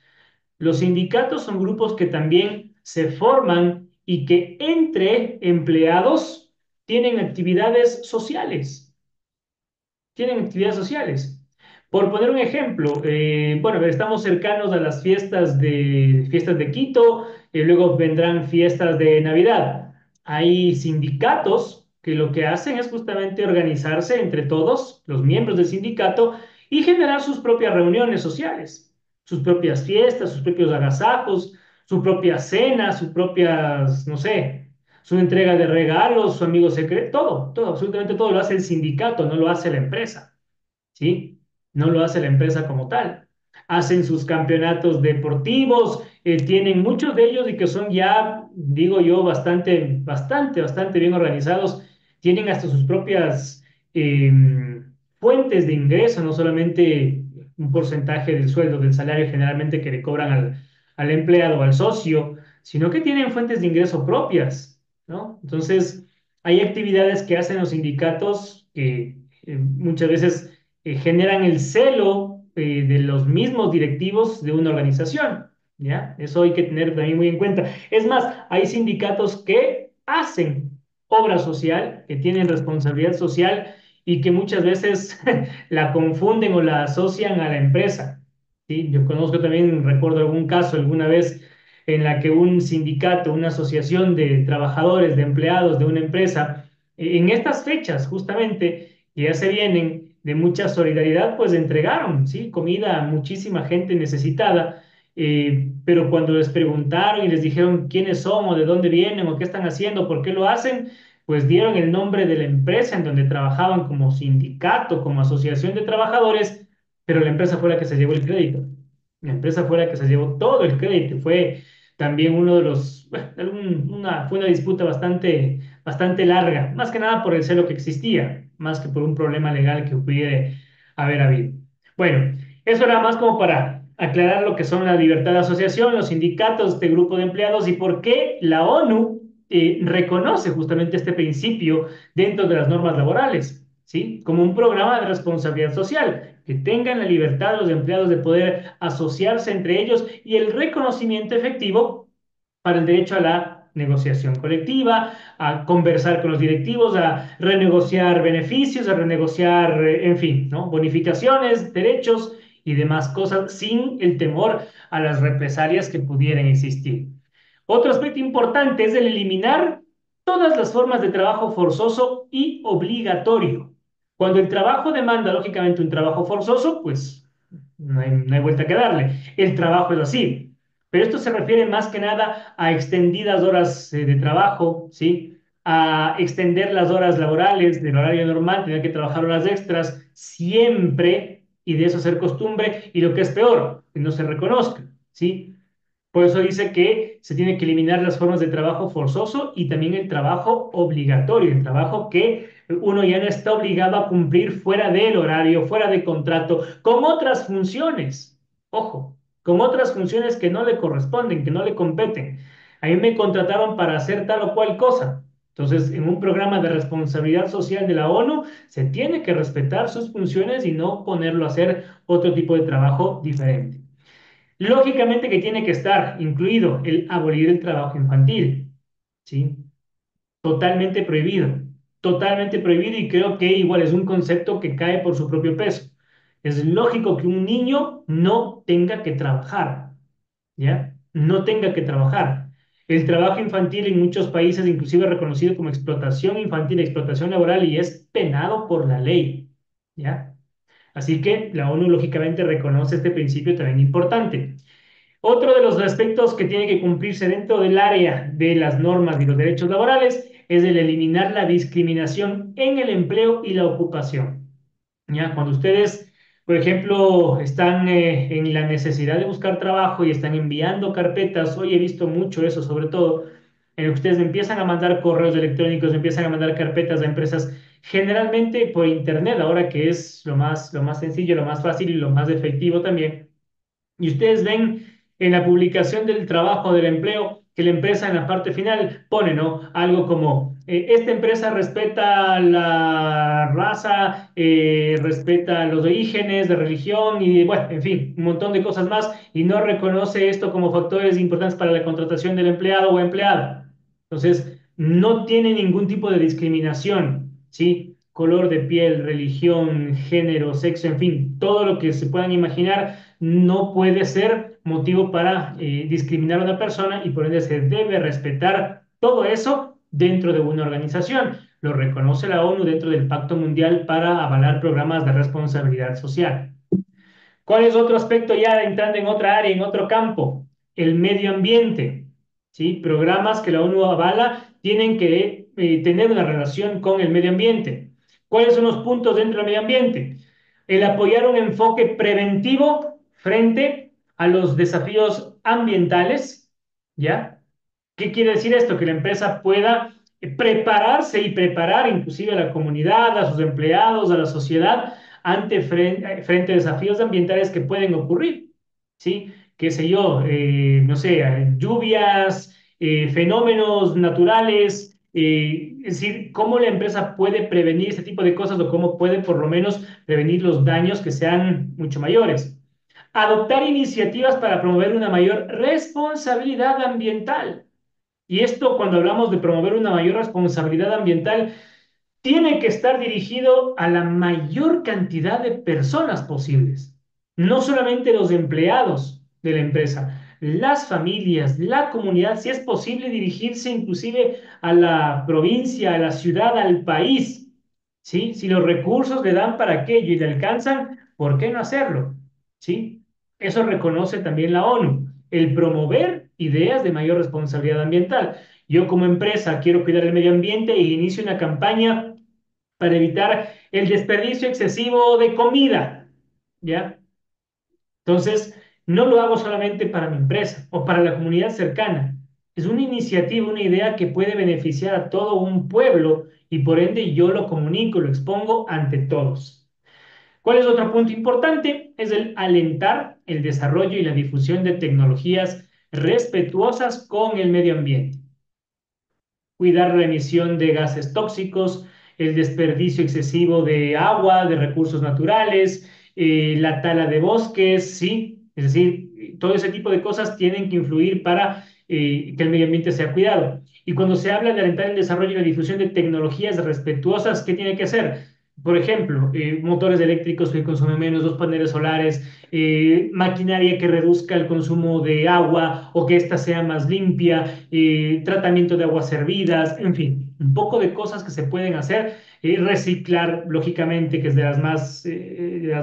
Los sindicatos son grupos que también se forman y que entre empleados tienen actividades sociales. Tienen actividades sociales. Por poner un ejemplo, bueno, estamos cercanos a las fiestas de Quito, y luego vendrán fiestas de Navidad. Hay sindicatos que lo que hacen es justamente organizarse entre todos, los miembros del sindicato, y generar sus propias reuniones sociales, sus propias fiestas, sus propios agasajos, su propia cena, sus propias, no sé, su entrega de regalos, su amigo secreto, todo, absolutamente todo lo hace el sindicato, no lo hace la empresa. ¿Sí? No lo hace la empresa como tal. Hacen sus campeonatos deportivos, tienen muchos de ellos y que son ya, digo yo, bastante bien organizados. Tienen hasta sus propias eh, fuentes de ingreso, no solamente un porcentaje del sueldo, del salario generalmente que le cobran al empleado o al socio, sino que tienen fuentes de ingreso propias, ¿no? Entonces, hay actividades que hacen los sindicatos que muchas veces generan el celo de los mismos directivos de una organización, ¿ya? Eso hay que tener también muy en cuenta. Es más, hay sindicatos que hacen obra social, que tienen responsabilidad social y que muchas veces la confunden o la asocian a la empresa, ¿sí? Yo conozco también, recuerdo algún caso alguna vez en la que un sindicato, una asociación de trabajadores, de empleados de una empresa, en estas fechas justamente, que ya se vienen de mucha solidaridad, pues entregaron, ¿sí? Comida a muchísima gente necesitada, pero cuando les preguntaron y les dijeron quiénes son o de dónde vienen o qué están haciendo, por qué lo hacen, pues dieron el nombre de la empresa en donde trabajaban como sindicato, como asociación de trabajadores, pero la empresa fue la que se llevó el crédito. La empresa fue la que se llevó todo el crédito. Fue también uno de los, bueno, fue una disputa bastante larga, más que nada por el celo que existía, más que por un problema legal que pudiera haber habido. Bueno, eso era más como para aclarar lo que son la libertad de asociación, los sindicatos, este grupo de empleados y por qué la ONU reconoce justamente este principio dentro de las normas laborales, ¿sí? Como un programa de responsabilidad social, que tengan la libertad de los empleados de poder asociarse entre ellos y el reconocimiento efectivo para el derecho a la negociación colectiva, a conversar con los directivos, a renegociar beneficios, a renegociar, en fin, ¿no? Bonificaciones, derechos y demás cosas sin el temor a las represalias que pudieran existir. Otro aspecto importante es el eliminar todas las formas de trabajo forzoso y obligatorio. Cuando el trabajo demanda, lógicamente, un trabajo forzoso, pues no hay vuelta que darle. El trabajo es así. Pero esto se refiere más que nada a extendidas horas de trabajo, ¿sí? A extender las horas laborales del horario normal, tener que trabajar horas extras siempre y de eso hacer costumbre. Y lo que es peor, que no se reconozca, ¿sí? Por eso dice que se tiene que eliminar las formas de trabajo forzoso y también el trabajo obligatorio, el trabajo que uno ya no está obligado a cumplir fuera del horario, fuera de contrato, con otras funciones. Ojo, con otras funciones que no le corresponden, que no le competen. A mí me contrataron para hacer tal o cual cosa. Entonces, en un programa de responsabilidad social de la ONU, se tiene que respetar sus funciones y no ponerlo a hacer otro tipo de trabajo diferente. Lógicamente que tiene que estar incluido el abolir el trabajo infantil, ¿sí? Totalmente prohibido y creo que igual es un concepto que cae por su propio peso. Es lógico que un niño no tenga que trabajar, ¿ya? No tenga que trabajar. El trabajo infantil en muchos países inclusive es reconocido como explotación infantil, explotación laboral y es penado por la ley, ¿ya? Así que la ONU lógicamente reconoce este principio también importante. Otro de los aspectos que tiene que cumplirse dentro del área de las normas y los derechos laborales es el eliminar la discriminación en el empleo y la ocupación. ¿Ya? Cuando ustedes, por ejemplo, están en la necesidad de buscar trabajo y están enviando carpetas, hoy he visto mucho eso sobre todo, en que ustedes empiezan a mandar correos electrónicos, empiezan a mandar carpetas a empresas, generalmente por internet, ahora que es lo más sencillo, lo más fácil y lo más efectivo también y ustedes ven en la publicación del trabajo, del empleo, que la empresa en la parte final pone, ¿no? Algo como, esta empresa respeta la raza, respeta los orígenes de religión y, bueno, en fin, un montón de cosas más y no reconoce esto como factores importantes para la contratación del empleado o empleada. Entonces, no tiene ningún tipo de discriminación, ¿sí? color de piel, religión, género, sexo, en fin, todo lo que se puedan imaginar no puede ser motivo para discriminar a una persona y por ende se debe respetar todo eso dentro de una organización. Lo reconoce la ONU dentro del Pacto Mundial para avalar programas de responsabilidad social. ¿Cuál es otro aspecto ya entrando en otra área, en otro campo? El medio ambiente. ¿Sí? Programas que la ONU avala tienen que tener una relación con el medio ambiente. ¿Cuáles son los puntos dentro del medio ambiente? El apoyar un enfoque preventivo frente a los desafíos ambientales, ¿ya? ¿Qué quiere decir esto? Que la empresa pueda prepararse y preparar inclusive a la comunidad, a sus empleados, a la sociedad frente a desafíos ambientales que pueden ocurrir, ¿sí? Qué sé yo, no sé, lluvias, fenómenos naturales, es decir, cómo la empresa puede prevenir este tipo de cosas o cómo puede por lo menos prevenir los daños que sean mucho mayores. Adoptar iniciativas para promover una mayor responsabilidad ambiental. Y esto, cuando hablamos de promover una mayor responsabilidad ambiental, tiene que estar dirigido a la mayor cantidad de personas posibles, no solamente los empleados de la empresa, las familias, la comunidad, si es posible dirigirse inclusive a la provincia, a la ciudad, al país, ¿sí? Si los recursos le dan para aquello y le alcanzan, ¿por qué no hacerlo? ¿Sí? Eso reconoce también la ONU, el promover ideas de mayor responsabilidad ambiental. Yo como empresa quiero cuidar el medio ambiente e inicio una campaña para evitar el desperdicio excesivo de comida, ¿ya? Entonces, no lo hago solamente para mi empresa o para la comunidad cercana. Es una iniciativa, una idea que puede beneficiar a todo un pueblo y por ende yo lo comunico, lo expongo ante todos. ¿Cuál es otro punto importante? Es el alentar el desarrollo y la difusión de tecnologías respetuosas con el medio ambiente, cuidar la emisión de gases tóxicos, el desperdicio excesivo de agua, de recursos naturales, la tala de bosques, ¿sí? Es decir, todo ese tipo de cosas tienen que influir para que el medio ambiente sea cuidado. Y cuando se habla de alentar el desarrollo y la difusión de tecnologías respetuosas, ¿qué tiene que hacer? Por ejemplo, motores eléctricos que consumen menos, dos paneles solares, maquinaria que reduzca el consumo de agua o que ésta sea más limpia, tratamiento de aguas servidas, en fin, un poco de cosas que se pueden hacer. Reciclar, lógicamente, que es de las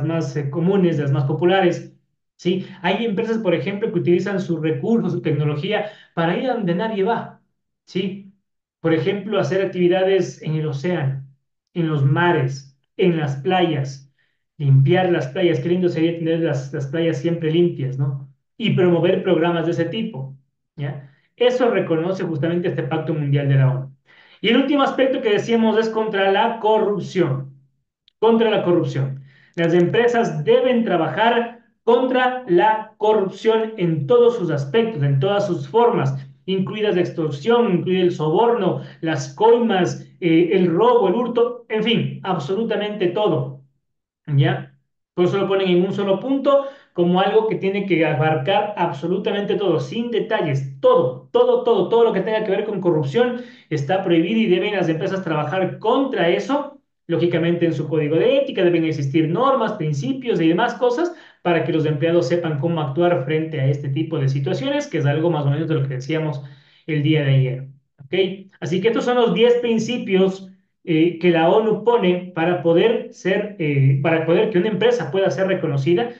más comunes, de las más populares. ¿Sí? Hay empresas, por ejemplo, que utilizan sus recursos, su tecnología para ir a donde nadie va. ¿Sí? Por ejemplo, hacer actividades en el océano, en los mares, en las playas, limpiar las playas. Qué lindo sería tener las playas siempre limpias, ¿no? Y promover programas de ese tipo, ¿ya? Eso reconoce justamente este Pacto Mundial de la ONU. Y el último aspecto que decíamos es contra la corrupción. Contra la corrupción. Las empresas deben trabajar contra la corrupción en todos sus aspectos, en todas sus formas, incluidas la extorsión, incluido el soborno, las coimas, el robo, el hurto, en fin, absolutamente todo. ¿Ya? Por eso lo ponen en un solo punto como algo que tiene que abarcar absolutamente todo, sin detalles, todo, todo, todo, todo lo que tenga que ver con corrupción está prohibido y deben las empresas trabajar contra eso. Lógicamente en su código de ética deben existir normas, principios y demás cosas para que los empleados sepan cómo actuar frente a este tipo de situaciones, que es algo más o menos de lo que decíamos el día de ayer. ¿Ok? Así que estos son los 10 principios que la ONU pone para poder que una empresa pueda ser reconocida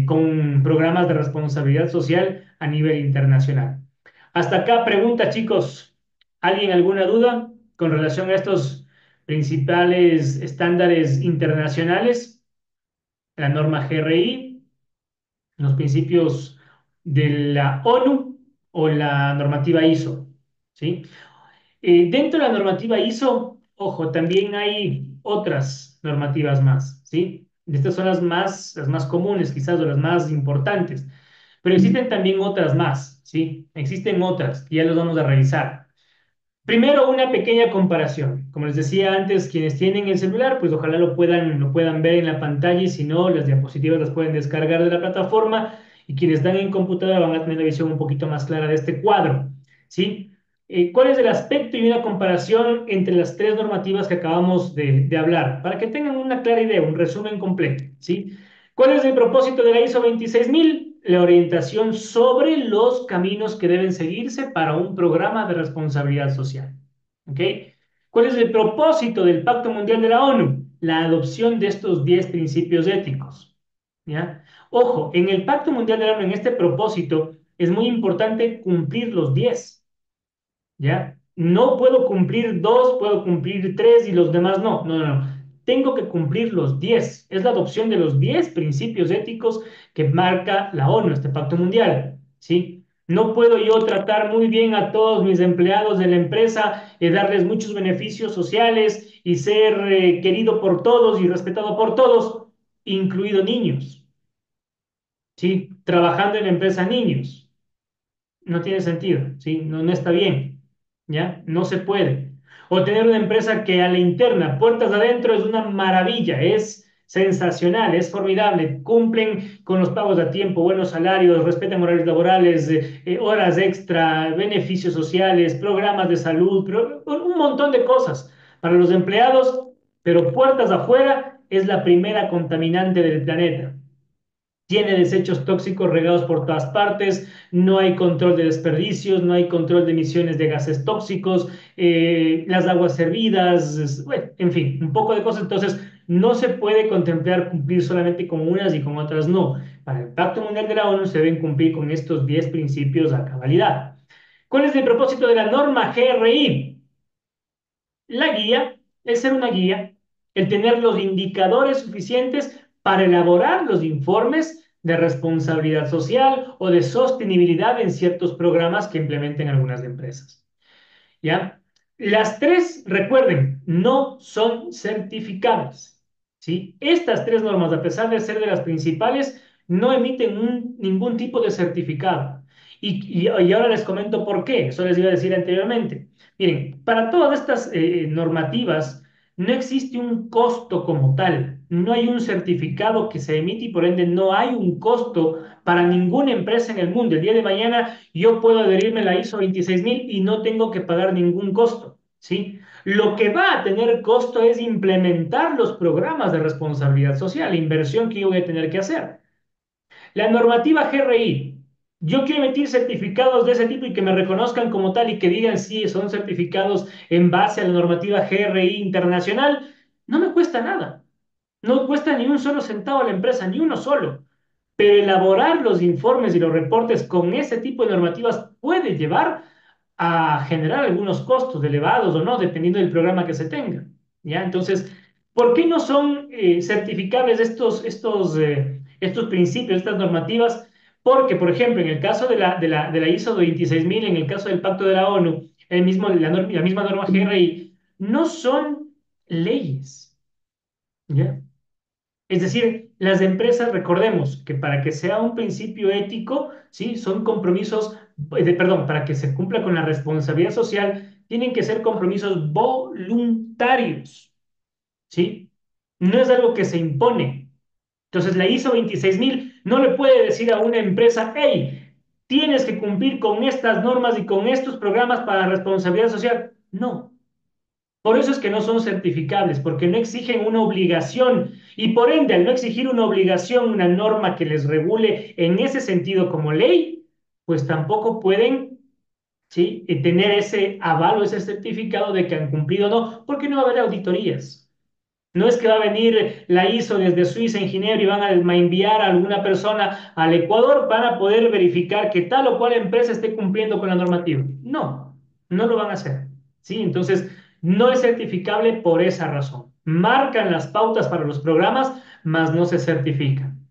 con programas de responsabilidad social a nivel internacional. Hasta acá, pregunta, chicos. ¿Alguien alguna duda con relación a estos principales estándares internacionales? La norma GRI, los principios de la ONU o la normativa ISO, ¿sí? Dentro de la normativa ISO, ojo, también hay otras normativas más, ¿sí? Estas son las más comunes, quizás, o las más importantes. Pero existen también otras más, ¿sí? Existen otras, y ya las vamos a revisar. Primero, una pequeña comparación. Como les decía antes, quienes tienen el celular, pues ojalá lo puedan ver en la pantalla y si no, las diapositivas las pueden descargar de la plataforma y quienes están en computadora van a tener la visión un poquito más clara de este cuadro, ¿sí? ¿Cuál es el aspecto y una comparación entre las tres normativas que acabamos de hablar? Para que tengan una clara idea, un resumen completo, ¿sí? ¿Cuál es el propósito de la ISO 26000? La orientación sobre los caminos que deben seguirse para un programa de responsabilidad social. ¿Ok? ¿Cuál es el propósito del Pacto Mundial de la ONU? La adopción de estos 10 principios éticos. ¿Ya? Ojo, en el Pacto Mundial de la ONU, en este propósito, es muy importante cumplir los 10. ¿Ya? No puedo cumplir dos, puedo cumplir tres y los demás no. No, no, no. Tengo que cumplir los 10. Es la adopción de los 10 principios éticos que marca la ONU, este pacto mundial. ¿Sí? No puedo yo tratar muy bien a todos mis empleados de la empresa y darles muchos beneficios sociales y ser querido por todos y respetado por todos, incluido niños. ¿Sí? Trabajando en la empresa niños. No tiene sentido, ¿sí? No, no está bien, ¿ya? No se puede. O tener una empresa que a la interna, puertas adentro, es una maravilla, es sensacional, es formidable, cumplen con los pagos a tiempo, buenos salarios, respetan horarios laborales, horas extra, beneficios sociales, programas de salud, un montón de cosas para los empleados, pero puertas afuera es la primera contaminante del planeta. Tiene desechos tóxicos regados por todas partes, no hay control de desperdicios, no hay control de emisiones de gases tóxicos, las aguas servidas, bueno, en fin, un poco de cosas. Entonces, no se puede contemplar cumplir solamente con unas y con otras no. Para el Pacto Mundial de la ONU se deben cumplir con estos 10 principios a cabalidad. ¿Cuál es el propósito de la norma GRI? La guía, el ser una guía, el tener los indicadores suficientes para elaborar los informes de responsabilidad social o de sostenibilidad en ciertos programas que implementen algunas empresas. ¿Ya? Las tres, recuerden, no son certificables. ¿Sí? Estas tres normas, a pesar de ser de las principales, no emiten ningún tipo de certificado. Y ahora les comento por qué. Eso les iba a decir anteriormente. Miren, para todas estas normativas no existe un costo como tal. No hay un certificado que se emite y por ende no hay un costo para ninguna empresa en el mundo. El día de mañana yo puedo adherirme a la ISO 26000 y no tengo que pagar ningún costo, ¿sí? Lo que va a tener costo es implementar los programas de responsabilidad social, la inversión que yo voy a tener que hacer. La normativa GRI, yo quiero emitir certificados de ese tipo y que me reconozcan como tal y que digan si son certificados en base a la normativa GRI internacional, no me cuesta nada. No cuesta ni un solo centavo a la empresa, ni uno solo. Pero elaborar los informes y los reportes con ese tipo de normativas puede llevar a generar algunos costos elevados o no, dependiendo del programa que se tenga. ¿Ya? Entonces, ¿por qué no son certificables estos principios, estas normativas? Porque, por ejemplo, en el caso de la ISO 26000, en el caso del Pacto de la ONU, la misma norma GRI, no son leyes. ¿Ya? Es decir, las empresas, recordemos que para que sea un principio ético, ¿sí? Son compromisos, perdón, para que se cumpla con la responsabilidad social, tienen que ser compromisos voluntarios, ¿sí? No es algo que se impone. Entonces, la ISO 26000 no le puede decir a una empresa, hey, tienes que cumplir con estas normas y con estos programas para responsabilidad social. No. Por eso es que no son certificables, porque no exigen una obligación y por ende, al no exigir una obligación, una norma que les regule en ese sentido como ley, pues tampoco pueden, ¿sí? Tener ese aval o ese certificado de que han cumplido o no, porque no va a haber auditorías. No es que va a venir la ISO desde Suiza en Ginebra y van a enviar a alguna persona al Ecuador para poder verificar que tal o cual empresa esté cumpliendo con la normativa. No, no lo van a hacer. ¿Sí? Entonces, no es certificable por esa razón. Marcan las pautas para los programas, mas no se certifican.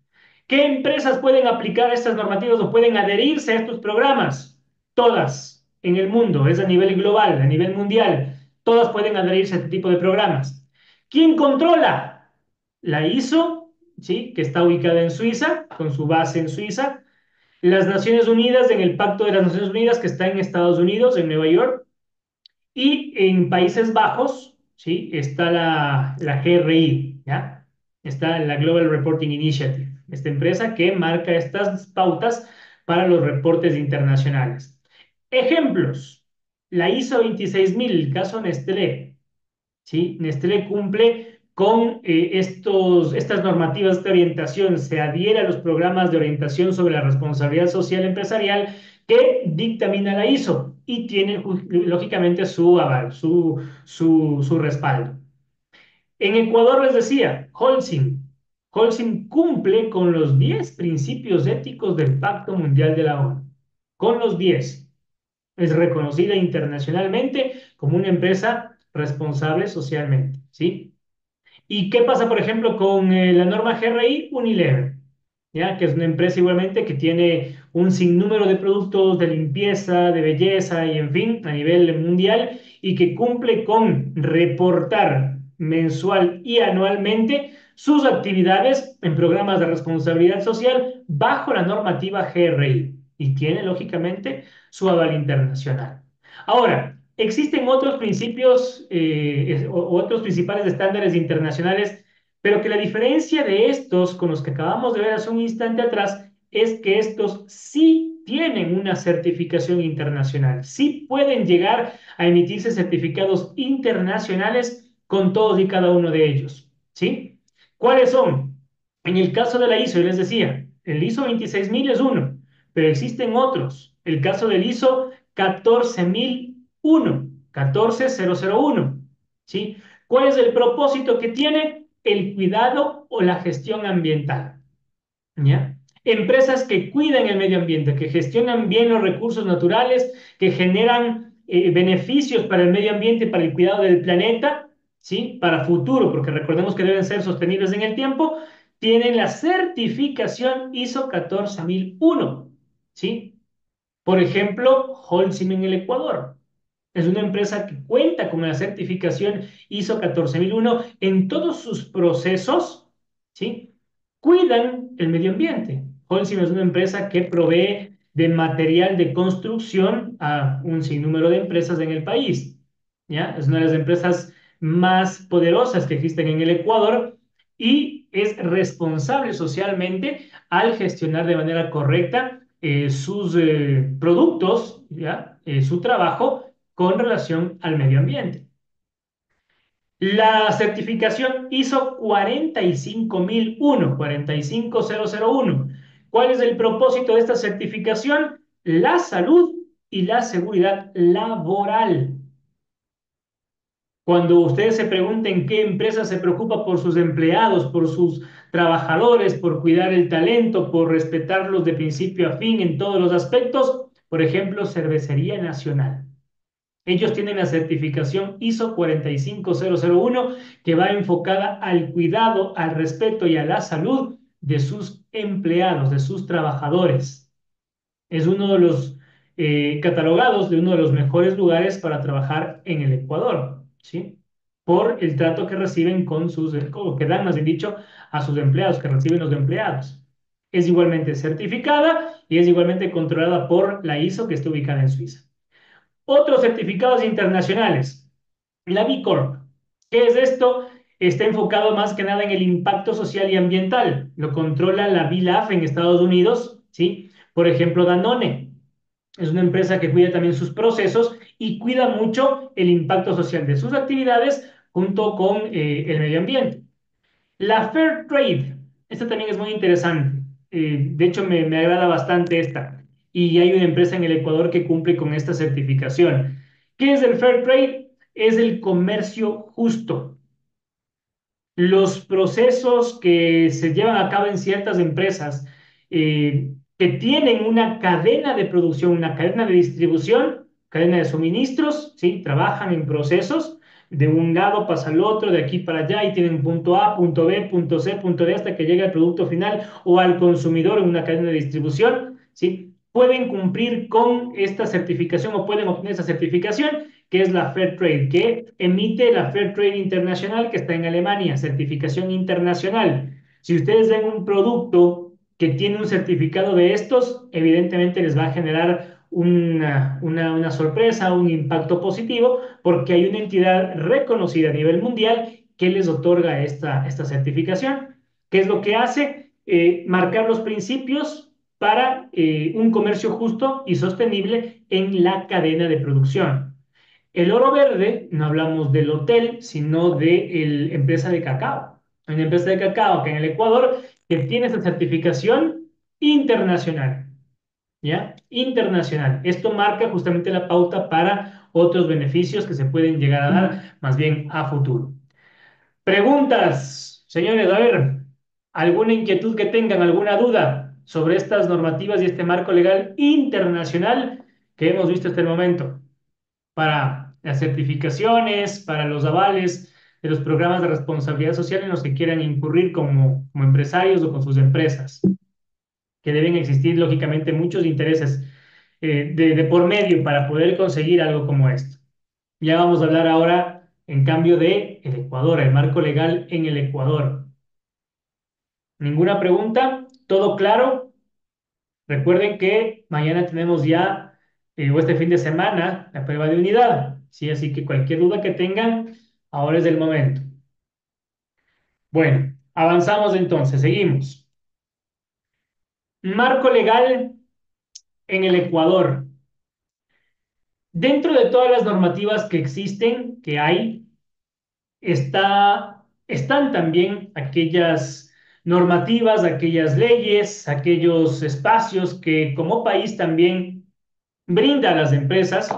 ¿Qué empresas pueden aplicar estas normativas o pueden adherirse a estos programas? Todas en el mundo, es a nivel global, a nivel mundial. Todas pueden adherirse a este tipo de programas. ¿Quién controla? La ISO, ¿sí? Que está ubicada en Suiza, con su base en Suiza. Las Naciones Unidas, en el Pacto de las Naciones Unidas, que está en Estados Unidos, en Nueva York. Y en Países Bajos, ¿sí? Está la GRI, ¿ya? Está la Global Reporting Initiative, esta empresa que marca estas pautas para los reportes internacionales. Ejemplos. La ISO 26000, el caso Nestlé, ¿sí? Nestlé cumple con estas normativas de orientación, se adhiere a los programas de orientación sobre la responsabilidad social empresarial que dictamina la ISO y tiene lógicamente su aval, su respaldo. En Ecuador les decía, Holcim. Holcim cumple con los 10 principios éticos del Pacto Mundial de la ONU. Con los 10. Es reconocida internacionalmente como una empresa responsable socialmente, ¿sí? ¿Y qué pasa, por ejemplo, con la norma GRI Unilever? ¿Ya? Que es una empresa igualmente que tiene un sinnúmero de productos de limpieza, de belleza y en fin, a nivel mundial y que cumple con reportar mensual y anualmente sus actividades en programas de responsabilidad social bajo la normativa GRI y tiene lógicamente su aval internacional. Ahora, existen otros principios o otros principales estándares internacionales, pero que la diferencia de estos con los que acabamos de ver hace un instante atrás es que estos sí tienen una certificación internacional, sí pueden llegar a emitirse certificados internacionales con todos y cada uno de ellos, ¿sí? ¿Cuáles son? En el caso de la ISO, yo les decía, el ISO 26000 es uno, pero existen otros. El caso del ISO 14001, ¿sí? ¿Cuál es el propósito que tiene? El cuidado o la gestión ambiental, ¿ya? Empresas que cuidan el medio ambiente, que gestionan bien los recursos naturales, que generan beneficios para el medio ambiente y para el cuidado del planeta, ¿sí? Para futuro, porque recordemos que deben ser sostenibles en el tiempo, tienen la certificación ISO 14001, ¿sí? Por ejemplo, Holcim en el Ecuador. Es una empresa que cuenta con la certificación ISO 14001 en todos sus procesos, ¿sí? Cuidan el medio ambiente. Holcim es una empresa que provee de material de construcción a un sinnúmero de empresas en el país, ¿ya? Es una de las empresas más poderosas que existen en el Ecuador y es responsable socialmente al gestionar de manera correcta sus productos, ¿ya? Su trabajo con relación al medio ambiente. La certificación ISO 45001. ¿Cuál es el propósito de esta certificación? La salud y la seguridad laboral. Cuando ustedes se pregunten qué empresa se preocupa por sus empleados, por sus trabajadores, por cuidar el talento, por respetarlos de principio a fin en todos los aspectos, por ejemplo, Cervecería Nacional. Ellos tienen la certificación ISO 45001 que va enfocada al cuidado, al respeto y a la salud de sus empleados, de sus trabajadores. Es uno de los catalogados de uno de los mejores lugares para trabajar en el Ecuador, ¿sí? Por el trato que reciben con sus, o que dan, más bien dicho, a sus empleados, que reciben los empleados. Es igualmente certificada y es igualmente controlada por la ISO que está ubicada en Suiza. Otros certificados internacionales. La B Corp. ¿Qué es esto? Está enfocado más que nada en el impacto social y ambiental. Lo controla la BILAF en Estados Unidos, ¿sí? Por ejemplo, Danone. Es una empresa que cuida también sus procesos y cuida mucho el impacto social de sus actividades junto con el medio ambiente. La Fair Trade, esta también es muy interesante. De hecho, me agrada bastante esta. Y hay una empresa en el Ecuador que cumple con esta certificación. ¿Qué es el Fair Trade? Es el comercio justo. Los procesos que se llevan a cabo en ciertas empresas que tienen una cadena de producción, una cadena de distribución, cadena de suministros, ¿sí? Trabajan en procesos, de un lado pasa al otro, de aquí para allá, y tienen punto A, punto B, punto C, punto D, hasta que llega al producto final o al consumidor en una cadena de distribución, ¿sí? Pueden cumplir con esta certificación o pueden obtener esa certificación que es la Fair Trade, que emite la Fair Trade Internacional, que está en Alemania, certificación internacional. Si ustedes ven un producto que tiene un certificado de estos, evidentemente les va a generar una sorpresa, un impacto positivo, porque hay una entidad reconocida a nivel mundial que les otorga esta certificación. ¿Qué es lo que hace? Marcar los principios para un comercio justo y sostenible en la cadena de producción. El oro verde, no hablamos del hotel, sino de la empresa de cacao. Una empresa de cacao que en el Ecuador que tiene esa certificación internacional, ¿ya? Internacional. Esto marca justamente la pauta para otros beneficios que se pueden llegar a dar más bien a futuro. Preguntas, señores, a ver, ¿alguna inquietud que tengan, alguna duda sobre estas normativas y este marco legal internacional que hemos visto hasta el momento para las certificaciones, para los avales de los programas de responsabilidad social en los que quieran incurrir como empresarios o con sus empresas, que deben existir lógicamente muchos intereses de por medio para poder conseguir algo como esto? Ya vamos a hablar ahora, en cambio, de el Ecuador, el marco legal en el Ecuador. ¿Ninguna pregunta? ¿Todo claro? Recuerden que mañana tenemos ya, o este fin de semana, la prueba de unidad, ¿sí? Así que cualquier duda que tengan, ahora es el momento. Bueno, avanzamos entonces, seguimos. Marco legal en el Ecuador. Dentro de todas las normativas que existen, que hay, están también aquellas normativas, aquellas leyes, aquellos espacios que como país también brinda a las empresas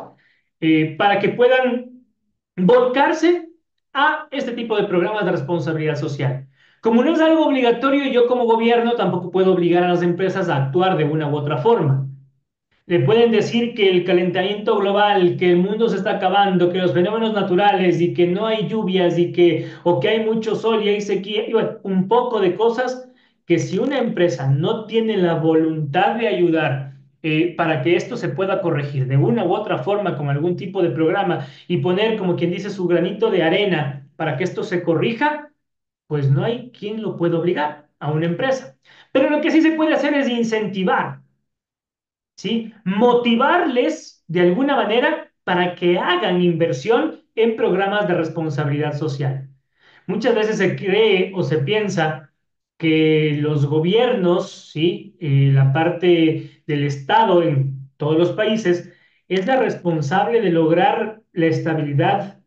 para que puedan volcarse a este tipo de programas de responsabilidad social. Como no es algo obligatorio, yo como gobierno tampoco puedo obligar a las empresas a actuar de una u otra forma. Le pueden decir que el calentamiento global, que el mundo se está acabando, que los fenómenos naturales y que no hay lluvias y que o que hay mucho sol y hay sequía, y bueno, un poco de cosas que si una empresa no tiene la voluntad de ayudar para que esto se pueda corregir de una u otra forma con algún tipo de programa y poner, como quien dice, su granito de arena para que esto se corrija, pues no hay quien lo pueda obligar a una empresa. Pero lo que sí se puede hacer es incentivar, ¿sí? Motivarles de alguna manera para que hagan inversión en programas de responsabilidad social. Muchas veces se cree o se piensa que los gobiernos, ¿sí? La parte del Estado en todos los países es la responsable de lograr la estabilidad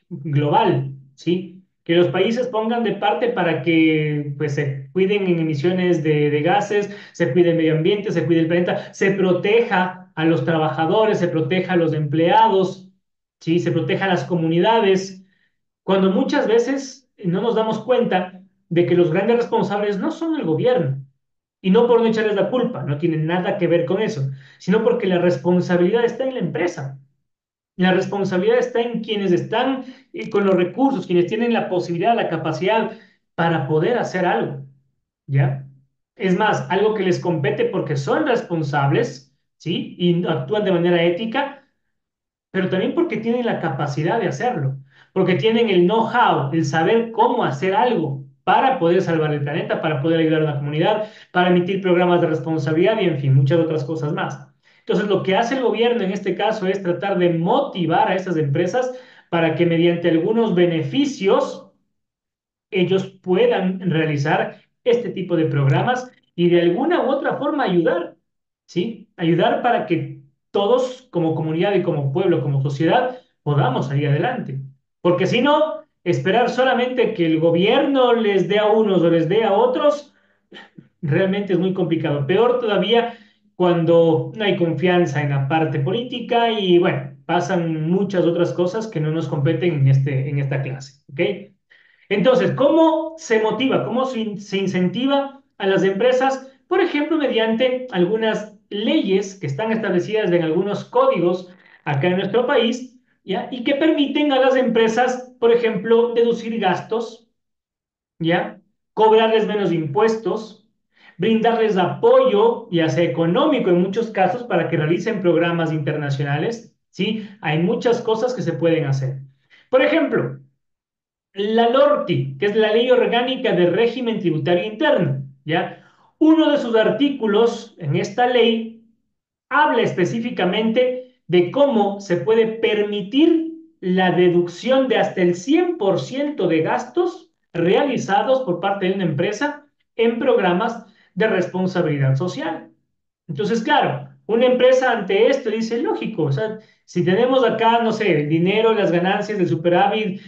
global, ¿sí? Que los países pongan de parte para que pues, se cuiden en emisiones de gases, se cuide el medio ambiente, se cuide el planeta, se proteja a los trabajadores, se proteja a los empleados, ¿sí? Se proteja a las comunidades, cuando muchas veces no nos damos cuenta de que los grandes responsables no son el gobierno. Y no por no echarles la culpa, no tienen nada que ver con eso, sino porque la responsabilidad está en la empresa. La responsabilidad está en quienes están con los recursos, quienes tienen la posibilidad, la capacidad para poder hacer algo, ¿ya? Es más, algo que les compete porque son responsables, ¿sí? Y actúan de manera ética, pero también porque tienen la capacidad de hacerlo, porque tienen el know-how, el saber cómo hacer algo para poder salvar el planeta, para poder ayudar a una comunidad, para emitir programas de responsabilidad y, en fin, muchas otras cosas más. Entonces, lo que hace el gobierno en este caso es tratar de motivar a esas empresas para que mediante algunos beneficios ellos puedan realizar este tipo de programas y de alguna u otra forma ayudar, ¿sí? Ayudar para que todos como comunidad y como pueblo, como sociedad, podamos salir adelante. Porque si no, esperar solamente que el gobierno les dé a unos o les dé a otros, realmente es muy complicado. Peor todavía cuando no hay confianza en la parte política y bueno, pasan muchas otras cosas que no nos competen en esta clase, ¿ok? Entonces, ¿cómo se motiva? ¿Cómo se incentiva a las empresas? Por ejemplo, mediante algunas leyes que están establecidas en algunos códigos acá en nuestro país, ¿ya? Y que permiten a las empresas, por ejemplo, deducir gastos, ¿ya? Cobrarles menos impuestos, brindarles apoyo, ya sea económico en muchos casos, para que realicen programas internacionales, ¿sí? Hay muchas cosas que se pueden hacer. Por ejemplo, la LORTI, que es la Ley Orgánica de Régimen Tributario Interno, ¿ya? Uno de sus artículos en esta ley habla específicamente de cómo se puede permitir la deducción de hasta el 100% de gastos realizados por parte de una empresa en programas de responsabilidad social. Entonces, claro, Una empresa ante esto dice, lógico, o sea, si tenemos acá, no sé, el dinero, las ganancias, el superávit,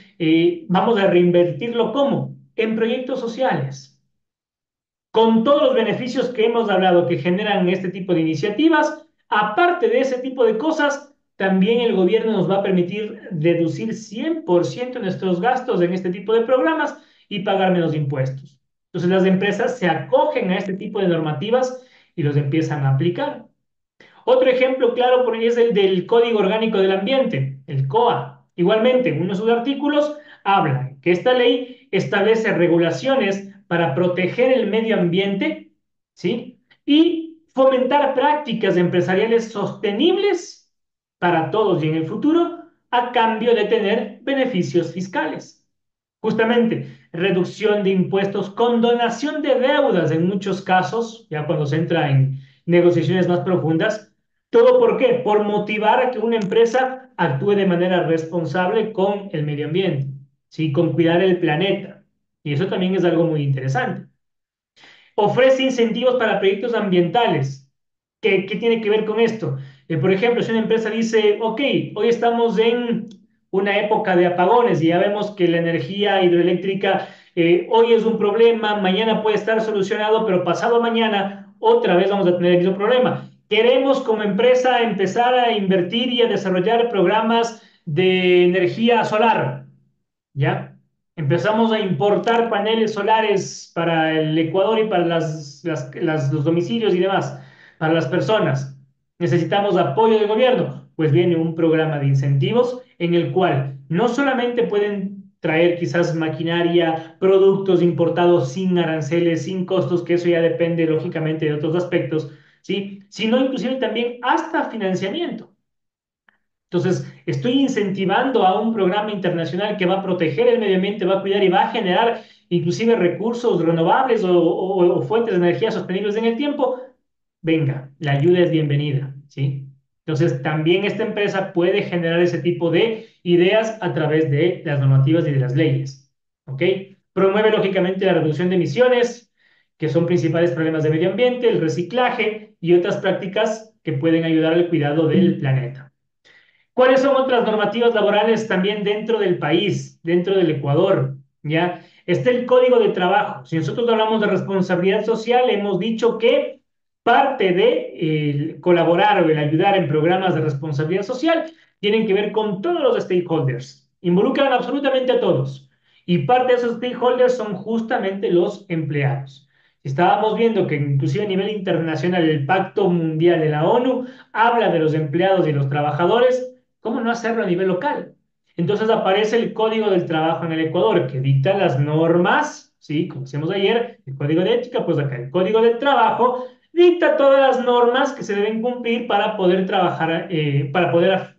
vamos a reinvertirlo ¿cómo? En proyectos sociales con todos los beneficios que hemos hablado que generan este tipo de iniciativas, aparte de ese tipo de cosas, también el gobierno nos va a permitir deducir 100% nuestros gastos en este tipo de programas y pagar menos impuestos. Entonces las empresas se acogen a este tipo de normativas y los empiezan a aplicar. Otro ejemplo claro por ahí es el del Código Orgánico del Ambiente, el COA. Igualmente, uno de sus artículos habla que esta ley establece regulaciones para proteger el medio ambiente, ¿sí? Y fomentar prácticas empresariales sostenibles para todos y en el futuro a cambio de tener beneficios fiscales. Justamente, reducción de impuestos, condonación de deudas en muchos casos, ya cuando se entra en negociaciones más profundas. ¿Todo por qué? Por motivar a que una empresa actúe de manera responsable con el medio ambiente, ¿sí? Con cuidar el planeta. Y eso también es algo muy interesante. Ofrece incentivos para proyectos ambientales. ¿Qué tiene que ver con esto? Por ejemplo, si una empresa dice, ok, hoy estamos en una época de apagones y ya vemos que la energía hidroeléctrica hoy es un problema, mañana puede estar solucionado, pero pasado mañana otra vez vamos a tener el mismo problema. Queremos como empresa empezar a invertir y a desarrollar programas de energía solar. ¿Ya? Empezamos a importar paneles solares para el Ecuador y para los domicilios y demás, para las personas. Necesitamos apoyo del gobierno. Pues viene un programa de incentivos en el cual no solamente pueden traer quizás maquinaria, productos importados sin aranceles, sin costos, que eso ya depende lógicamente de otros aspectos, ¿sí? Sino inclusive también hasta financiamiento. Entonces, estoy incentivando a un programa internacional que va a proteger el medio ambiente, va a cuidar y va a generar inclusive recursos renovables o fuentes de energía sostenibles en el tiempo. Venga, la ayuda es bienvenida, ¿sí? Entonces, también esta empresa puede generar ese tipo de ideas a través de las normativas y de las leyes, ¿ok? Promueve lógicamente la reducción de emisiones, que son principales problemas de medio ambiente, el reciclaje y otras prácticas que pueden ayudar al cuidado del planeta. ¿Cuáles son otras normativas laborales también dentro del país, dentro del Ecuador? ¿Ya? Está el Código de Trabajo. Si nosotros hablamos de responsabilidad social, hemos dicho que parte de colaborar o el ayudar en programas de responsabilidad social tienen que ver con todos los stakeholders. Involucran absolutamente a todos. Y parte de esos stakeholders son justamente los empleados. Estábamos viendo que inclusive a nivel internacional el Pacto Mundial de la ONU habla de los empleados y los trabajadores. ¿Cómo no hacerlo a nivel local? Entonces aparece el Código del Trabajo en el Ecuador que dicta las normas, ¿sí? Como decíamos ayer, el Código de Ética, pues acá el Código del Trabajo dicta todas las normas que se deben cumplir para poder trabajar, para poder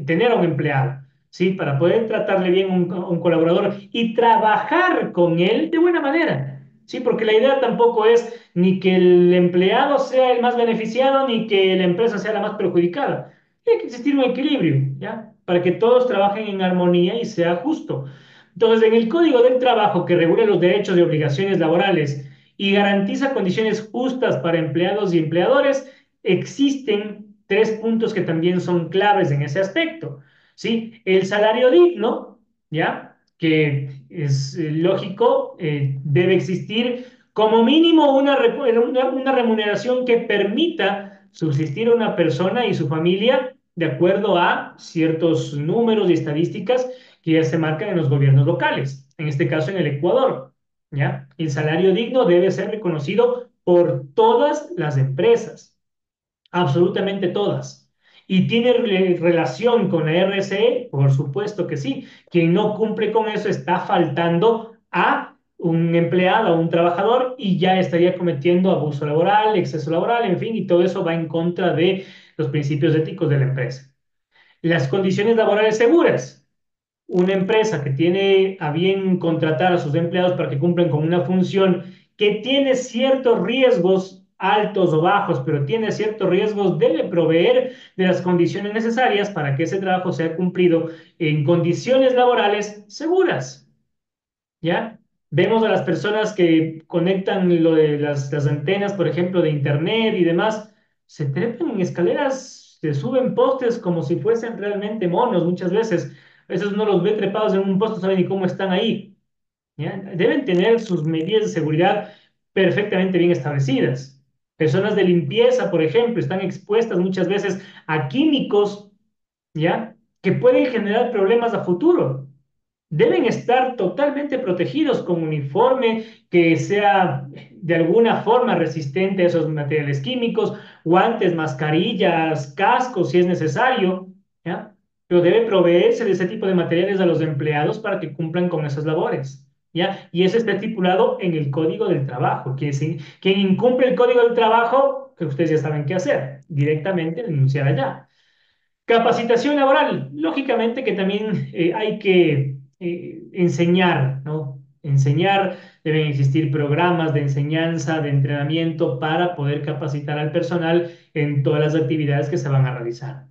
tener a un empleado, ¿sí? Para poder tratarle bien a un colaborador y trabajar con él de buena manera. Sí, porque la idea tampoco es ni que el empleado sea el más beneficiado ni que la empresa sea la más perjudicada. Tiene que existir un equilibrio, ¿ya? Para que todos trabajen en armonía y sea justo. Entonces, en el Código del Trabajo que regula los derechos y obligaciones laborales y garantiza condiciones justas para empleados y empleadores, existen tres puntos que también son claves en ese aspecto, ¿sí? El salario digno, ¿ya? Que es lógico, debe existir como mínimo una remuneración que permita subsistir a una persona y su familia de acuerdo a ciertos números y estadísticas que ya se marcan en los gobiernos locales, en este caso en el Ecuador, ¿ya? El salario digno debe ser reconocido por todas las empresas, absolutamente todas. ¿Y tiene relación con la RCE? Por supuesto que sí. Quien no cumple con eso está faltando a un empleado, a un trabajador, y ya estaría cometiendo abuso laboral, exceso laboral, en fin, y todo eso va en contra de los principios éticos de la empresa. Las condiciones laborales seguras. Una empresa que tiene a bien contratar a sus empleados para que cumplan con una función que tiene ciertos riesgos altos o bajos, pero tiene ciertos riesgos, debe proveer de las condiciones necesarias para que ese trabajo sea cumplido en condiciones laborales seguras. ¿Ya? Vemos a las personas que conectan lo de las antenas, por ejemplo, de internet y demás. se trepan en escaleras, se suben postes como si fuesen realmente monos muchas veces. A veces uno los ve trepados en un poste, no sabe ni cómo están ahí. ¿Ya? Deben tener sus medidas de seguridad perfectamente bien establecidas. Personas de limpieza, por ejemplo, están expuestas muchas veces a químicos, ¿ya? Que pueden generar problemas a futuro. Deben estar totalmente protegidos con uniforme que sea de alguna forma resistente a esos materiales químicos, guantes, mascarillas, cascos si es necesario, ¿ya? Pero debe proveerse de ese tipo de materiales a los empleados para que cumplan con esas labores, ¿ya? Y eso está estipulado en el Código del Trabajo. Quien incumple el Código del Trabajo, que ustedes ya saben qué hacer, directamente denunciar allá. Capacitación laboral, lógicamente que también hay que enseñar, ¿no? Enseñar, deben existir programas de enseñanza, de entrenamiento para poder capacitar al personal en todas las actividades que se van a realizar.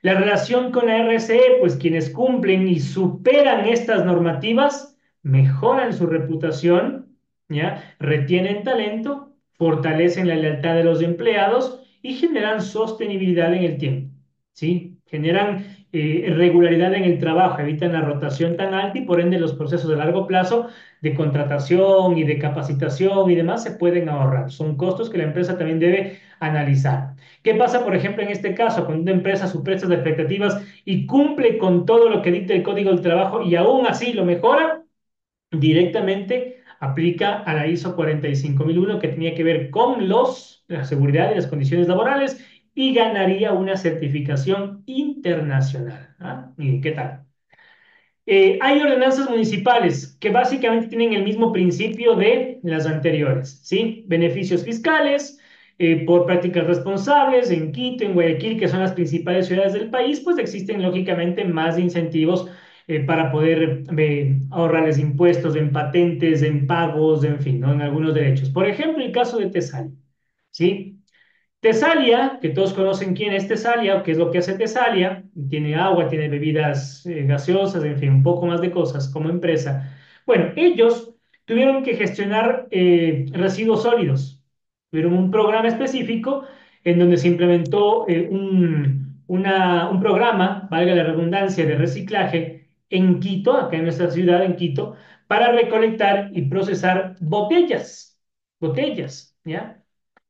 La relación con la RCE, pues quienes cumplen y superan estas normativas mejoran su reputación, ¿ya? Retienen talento, fortalecen la lealtad de los empleados y generan sostenibilidad en el tiempo, ¿sí? Generan regularidad en el trabajo, evitan la rotación tan alta y por ende los procesos de largo plazo de contratación y de capacitación y demás se pueden ahorrar. Son costos que la empresa también debe analizar. ¿Qué pasa, por ejemplo, en este caso, cuando una empresa supera estas expectativas y cumple con todo lo que dicta el Código del Trabajo y aún así lo mejora? Directamente aplica a la ISO 45001 que tenía que ver con la seguridad y las condiciones laborales y ganaría una certificación internacional. ¿Ah? ¿Y qué tal? Hay ordenanzas municipales que básicamente tienen el mismo principio de las anteriores, ¿sí? Beneficios fiscales por prácticas responsables en Quito, en Guayaquil, que son las principales ciudades del país, pues existen lógicamente más incentivos para poder ahorrarles impuestos en patentes, en pagos, en fin, ¿no? En algunos derechos. Por ejemplo, el caso de Tesalia, ¿sí? Tesalia, que todos conocen quién es Tesalia o qué es lo que hace Tesalia, tiene agua, tiene bebidas gaseosas, en fin, un poco más de cosas como empresa. Bueno, ellos tuvieron que gestionar residuos sólidos. Tuvieron un programa específico en donde se implementó un programa, valga la redundancia, de reciclaje en Quito, acá en nuestra ciudad, en Quito, para recolectar y procesar botellas, ¿ya?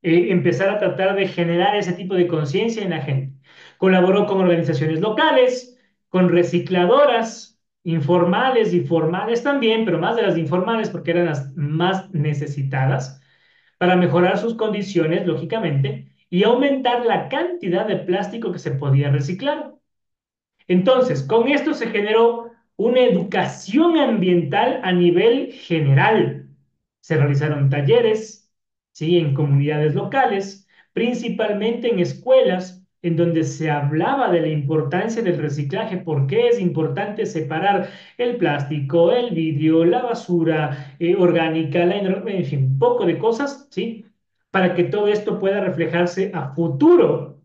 Empezar a tratar de generar ese tipo de conciencia en la gente. Colaboró con organizaciones locales, con recicladoras informales y formales también, pero más de las informales porque eran las más necesitadas, para mejorar sus condiciones, lógicamente, y aumentar la cantidad de plástico que se podía reciclar. Entonces, con esto se generó una educación ambiental a nivel general. Se realizaron talleres, ¿sí? En comunidades locales, principalmente en escuelas, en donde se hablaba de la importancia del reciclaje, por qué es importante separar el plástico, el vidrio, la basura orgánica, en fin, un poco de cosas, ¿sí? Para que todo esto pueda reflejarse a futuro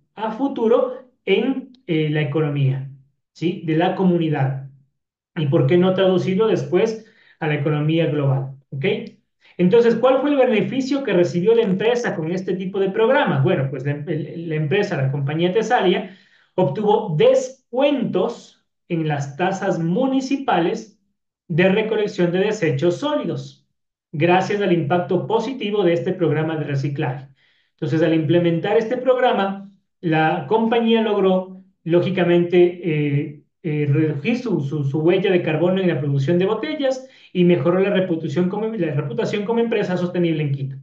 en la economía. ¿Sí? De la comunidad. ¿Y por qué no traducirlo después a la economía global? ¿Ok? Entonces, ¿cuál fue el beneficio que recibió la empresa con este tipo de programas? Bueno, pues la empresa, la compañía Tesalia, obtuvo descuentos en las tasas municipales de recolección de desechos sólidos, gracias al impacto positivo de este programa de reciclaje. Entonces, al implementar este programa, la compañía logró lógicamente, reducir su huella de carbono en la producción de botellas y mejoró la reputación como empresa sostenible en Quito.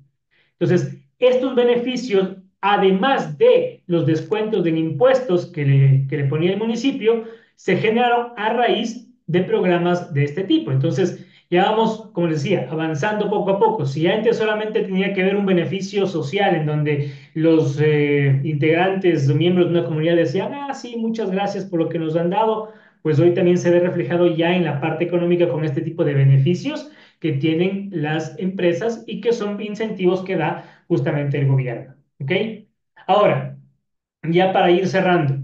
Entonces, estos beneficios, además de los descuentos en impuestos que le ponía el municipio, se generaron a raíz de programas de este tipo. Entonces, ya vamos, como les decía, avanzando poco a poco. Si antes solamente tenía que ver un beneficio social en donde los integrantes o miembros de una comunidad decían, ah, sí, muchas gracias por lo que nos han dado, pues hoy también se ve reflejado ya en la parte económica con este tipo de beneficios que tienen las empresas y que son incentivos que da justamente el gobierno. ¿Ok? Ahora, ya para ir cerrando,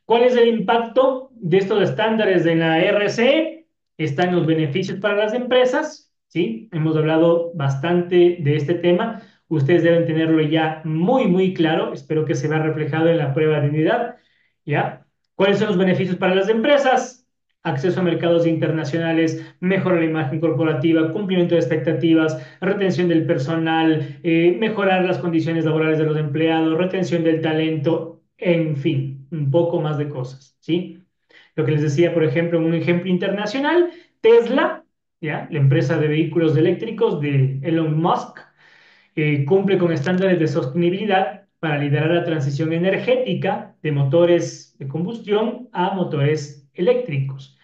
¿cuál es el impacto de estos estándares de la RCE? Están los beneficios para las empresas, ¿sí? Hemos hablado bastante de este tema. Ustedes deben tenerlo ya muy, muy claro. Espero que se vea reflejado en la prueba de unidad. ¿Ya? ¿Cuáles son los beneficios para las empresas? Acceso a mercados internacionales, mejora la imagen corporativa, cumplimiento de expectativas, retención del personal, mejorar las condiciones laborales de los empleados, retención del talento, en fin, un poco más de cosas, ¿sí? Lo que les decía, por ejemplo, un ejemplo internacional, Tesla, ¿ya? La empresa de vehículos eléctricos de Elon Musk, cumple con estándares de sostenibilidad para liderar la transición energética de motores de combustión a motores eléctricos.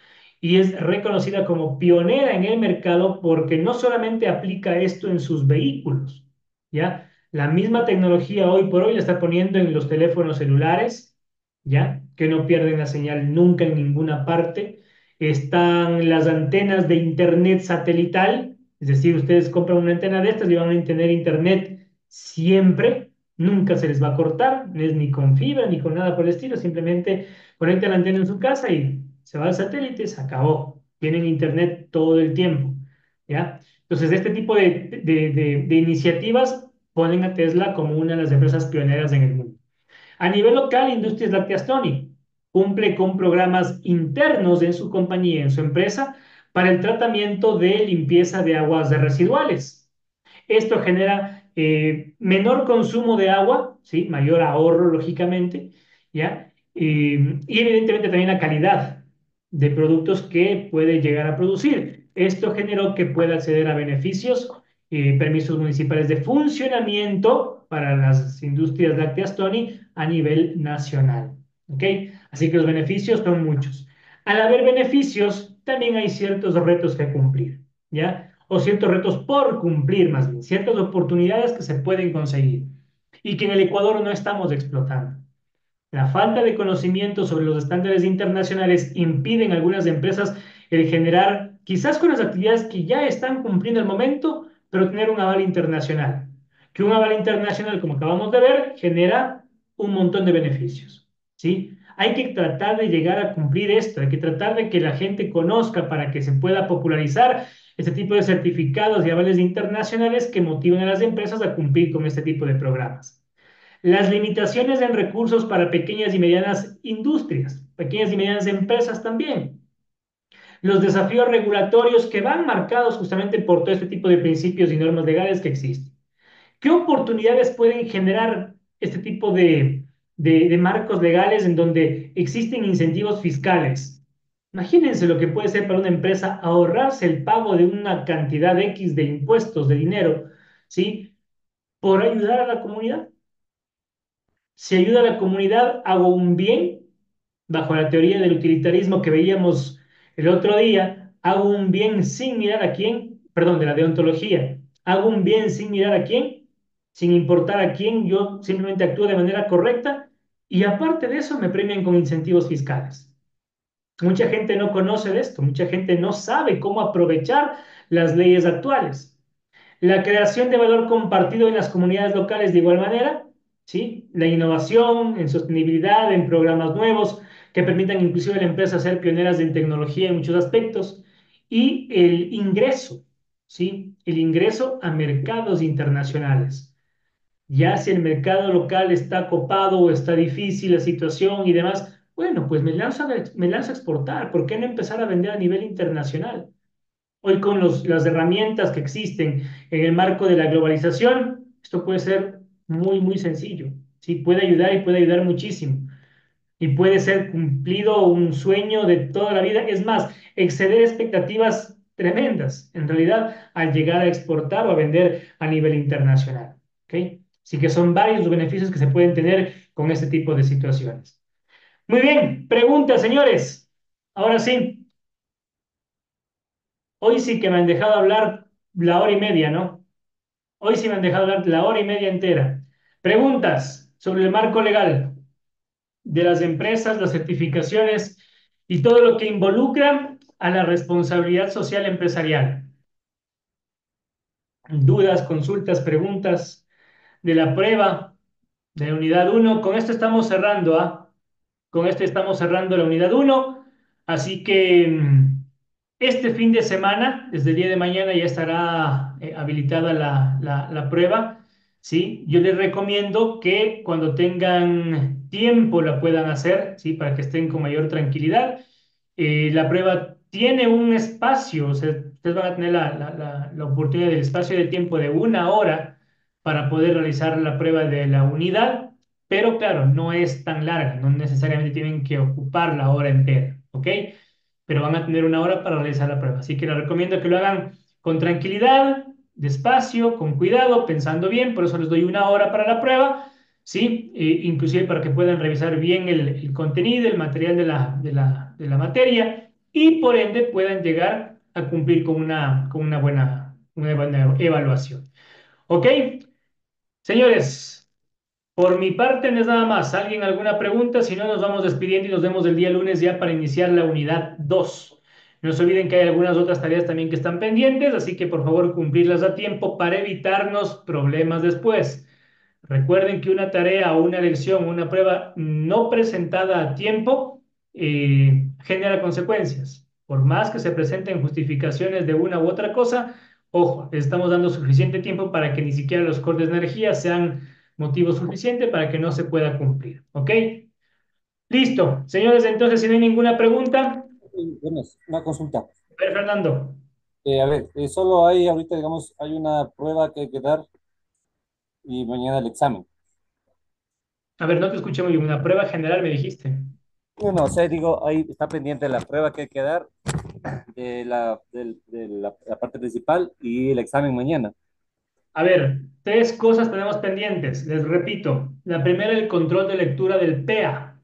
Y es reconocida como pionera en el mercado porque no solamente aplica esto en sus vehículos, ¿ya? La misma tecnología hoy por hoy la está poniendo en los teléfonos celulares, ¿ya? Que no pierden la señal nunca en ninguna parte. Están las antenas de internet satelital, es decir, ustedes compran una antena de estas y van a tener internet siempre, nunca se les va a cortar, no es ni con fibra ni con nada por el estilo, simplemente conectan la antena en su casa y se va al satélite, se acabó. Tienen internet todo el tiempo, ¿ya? Entonces, este tipo de iniciativas ponen a Tesla como una de las empresas pioneras en el mundo. A nivel local, Industrias Lácteas Tony cumple con programas internos en su compañía, en su empresa, para el tratamiento de limpieza de aguas residuales. Esto genera menor consumo de agua, ¿sí? Mayor ahorro, lógicamente, ¿ya? Y evidentemente también la calidad de productos que puede llegar a producir. Esto generó que pueda acceder a beneficios, permisos municipales de funcionamiento para las industrias lácteas Tony a nivel nacional. ¿Ok? Así que los beneficios son muchos. Al haber beneficios, también hay ciertos retos que cumplir, ¿ya? O ciertos retos por cumplir, más bien, ciertas oportunidades que se pueden conseguir y que en el Ecuador no estamos explotando. La falta de conocimiento sobre los estándares internacionales impide en algunas empresas el generar, quizás con las actividades que ya están cumpliendo el momento, pero tener un aval internacional. Que un aval internacional, como acabamos de ver, genera un montón de beneficios. ¿Sí? Hay que tratar de llegar a cumplir esto, hay que tratar de que la gente conozca para que se pueda popularizar este tipo de certificados y avales internacionales que motiven a las empresas a cumplir con este tipo de programas. Las limitaciones en recursos para pequeñas y medianas industrias, pequeñas y medianas empresas también. Los desafíos regulatorios que van marcados justamente por todo este tipo de principios y normas legales que existen. ¿Qué oportunidades pueden generar este tipo de marcos legales en donde existen incentivos fiscales? Imagínense lo que puede ser para una empresa ahorrarse el pago de una cantidad X de impuestos, de dinero, ¿sí? Por ayudar a la comunidad. Si ayuda a la comunidad, hago un bien, bajo la teoría del utilitarismo que veíamos el otro día, hago un bien sin mirar a quién, perdón, de la deontología, hago un bien sin mirar a quién, sin importar a quién, yo simplemente actúo de manera correcta y aparte de eso me premian con incentivos fiscales. Mucha gente no conoce de esto, mucha gente no sabe cómo aprovechar las leyes actuales. La creación de valor compartido en las comunidades locales de igual manera, ¿sí? La innovación en sostenibilidad, en programas nuevos que permitan inclusive a la empresa ser pioneras en tecnología en muchos aspectos. Y el ingreso, ¿sí? El ingreso a mercados internacionales. Ya si el mercado local está copado o está difícil la situación y demás, bueno, pues me lanzo a exportar. ¿Por qué no empezar a vender a nivel internacional? Hoy con las herramientas que existen en el marco de la globalización, esto puede ser muy, muy sencillo. Sí, puede ayudar y puede ayudar muchísimo. Y puede ser cumplido un sueño de toda la vida. Es más, exceder expectativas tremendas, en realidad, al llegar a exportar o a vender a nivel internacional. ¿Ok? Así que son varios los beneficios que se pueden tener con este tipo de situaciones. Muy bien, preguntas, señores. Ahora sí. Hoy sí que me han dejado hablar la hora y media, ¿no? Hoy sí me han dejado hablar la hora y media entera. Preguntas sobre el marco legal de las empresas, las certificaciones y todo lo que involucra a la responsabilidad social empresarial. Dudas, consultas, preguntas de la prueba de la unidad uno. Con esto estamos cerrando, ¿ah? Con esto estamos cerrando la unidad uno. Así que este fin de semana, desde el día de mañana, ya estará habilitada la prueba. ¿sí? Yo les recomiendo que cuando tengan tiempo la puedan hacer, ¿sí? Para que estén con mayor tranquilidad. La prueba tiene un espacio, o sea, ustedes van a tener la oportunidad del espacio de tiempo de 1 hora para poder realizar la prueba de la unidad, pero claro, no es tan larga, no necesariamente tienen que ocupar la hora entera, ¿ok? Pero van a tener 1 hora para realizar la prueba. Así que les recomiendo que lo hagan con tranquilidad, despacio, con cuidado, pensando bien. Por eso les doy 1 hora para la prueba, ¿sí? Inclusive para que puedan revisar bien el contenido, el material de la materia y por ende puedan llegar a cumplir con una buena evaluación. ¿Ok? Señores, por mi parte no es nada más. ¿Alguien alguna pregunta? Si no, nos vamos despidiendo y nos vemos el día lunes ya para iniciar la unidad 2. No se olviden que hay algunas otras tareas también que están pendientes, así que por favor cumplirlas a tiempo para evitarnos problemas después. Recuerden que una tarea o una lección o una prueba no presentada a tiempo genera consecuencias. Por más que se presenten justificaciones de una u otra cosa, ojo, les estamos dando suficiente tiempo para que ni siquiera los cortes de energía sean motivo suficiente para que no se pueda cumplir. ¿Ok? Listo. Señores, entonces, si no hay ninguna pregunta, Bueno, una consulta. a ver, Fernando. A ver, solo hay ahorita, digamos, hay una prueba que hay que dar y mañana el examen. A ver, no te escuché muy bien. Una prueba general me dijiste. Bueno, o sea, digo, ahí está pendiente la prueba que hay que dar de la parte principal y el examen mañana. A ver, 3 cosas tenemos pendientes. Les repito. La primera, el control de lectura del PEA.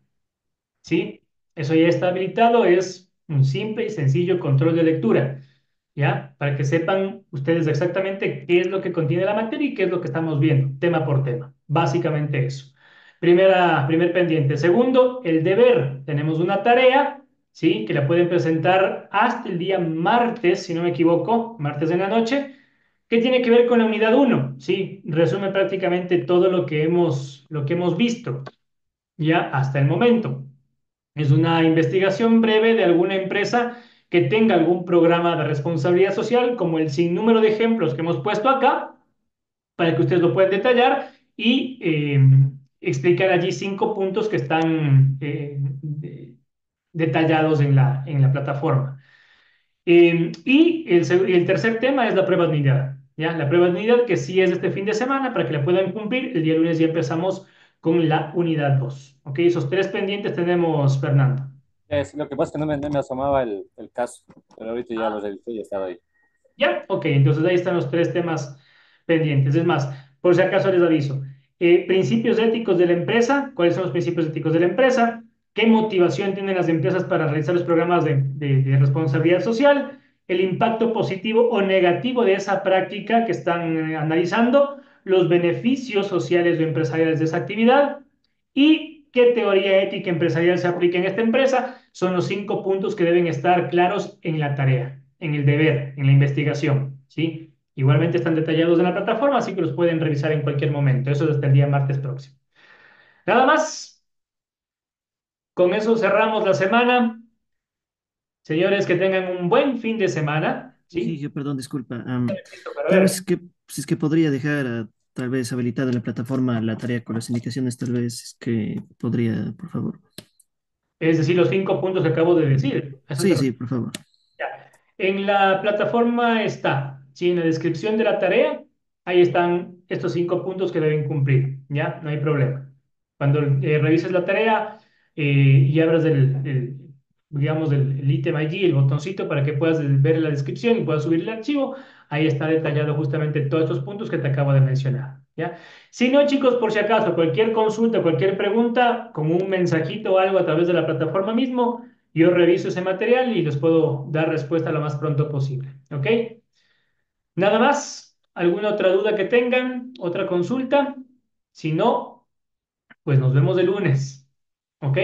¿Sí? Eso ya está habilitado. Es un simple y sencillo control de lectura. ¿Ya? Para que sepan ustedes exactamente qué es lo que contiene la materia y qué es lo que estamos viendo, tema por tema. Básicamente eso. Primer pendiente. Segundo, el deber. Tenemos una tarea, ¿sí? Que la pueden presentar hasta el día martes, si no me equivoco, martes en la noche, que tiene que ver con la unidad uno, ¿sí? Resume prácticamente todo lo que hemos visto, ya hasta el momento. Es una investigación breve de alguna empresa que tenga algún programa de responsabilidad social, como el sinnúmero de ejemplos que hemos puesto acá, para que ustedes lo puedan detallar y explicar allí 5 puntos que están detallados en la plataforma. Y el tercer tema es la prueba de unidad. ¿Ya? La prueba de unidad que sí es este fin de semana para que la puedan cumplir. El día lunes ya empezamos con la unidad 2. ¿Ok? Esos 3 pendientes tenemos, Fernando. Lo que pasa es que no me asomaba el caso, pero ahorita ya lo revisé y estaba ahí. ¿Ya? Ok, entonces ahí están los 3 temas pendientes. Es más, por si acaso les aviso. Principios éticos de la empresa. ¿Cuáles son los principios éticos de la empresa? ¿Qué motivación tienen las empresas para realizar los programas de responsabilidad social? El impacto positivo o negativo de esa práctica que están analizando, los beneficios sociales o empresariales de esa actividad y qué teoría ética empresarial se aplica en esta empresa. Son los 5 puntos que deben estar claros en la tarea, en el deber, en la investigación, ¿sí? Igualmente están detallados en la plataforma, así que los pueden revisar en cualquier momento. Eso es hasta el día martes próximo. Nada más, con eso cerramos la semana. Señores, que tengan un buen fin de semana, Sí, ¿sí? sí, perdón, disculpa. Listo, para Tal vez ver. si es que podría dejar tal vez habilitada en la plataforma la tarea con las indicaciones, tal vez es que podría, por favor. Es decir, los 5 puntos que acabo de decir. ¿A eso te Sí, sí, refieres? por favor. Ya. En la plataforma está, ¿sí? En la descripción de la tarea, ahí están estos 5 puntos que deben cumplir, ¿ya? No hay problema. Cuando revises la tarea y abras digamos, el ítem allí, el botoncito para que puedas ver la descripción y puedas subir el archivo, ahí está detallado justamente todos estos puntos que te acabo de mencionar, ¿ya? Si no, chicos, por si acaso, cualquier consulta, cualquier pregunta, con un mensajito o algo a través de la plataforma mismo, yo reviso ese material y les puedo dar respuesta lo más pronto posible. ¿Ok? Nada más. ¿Alguna otra duda que tengan? ¿Otra consulta? Si no, pues nos vemos el lunes. ¿Ok?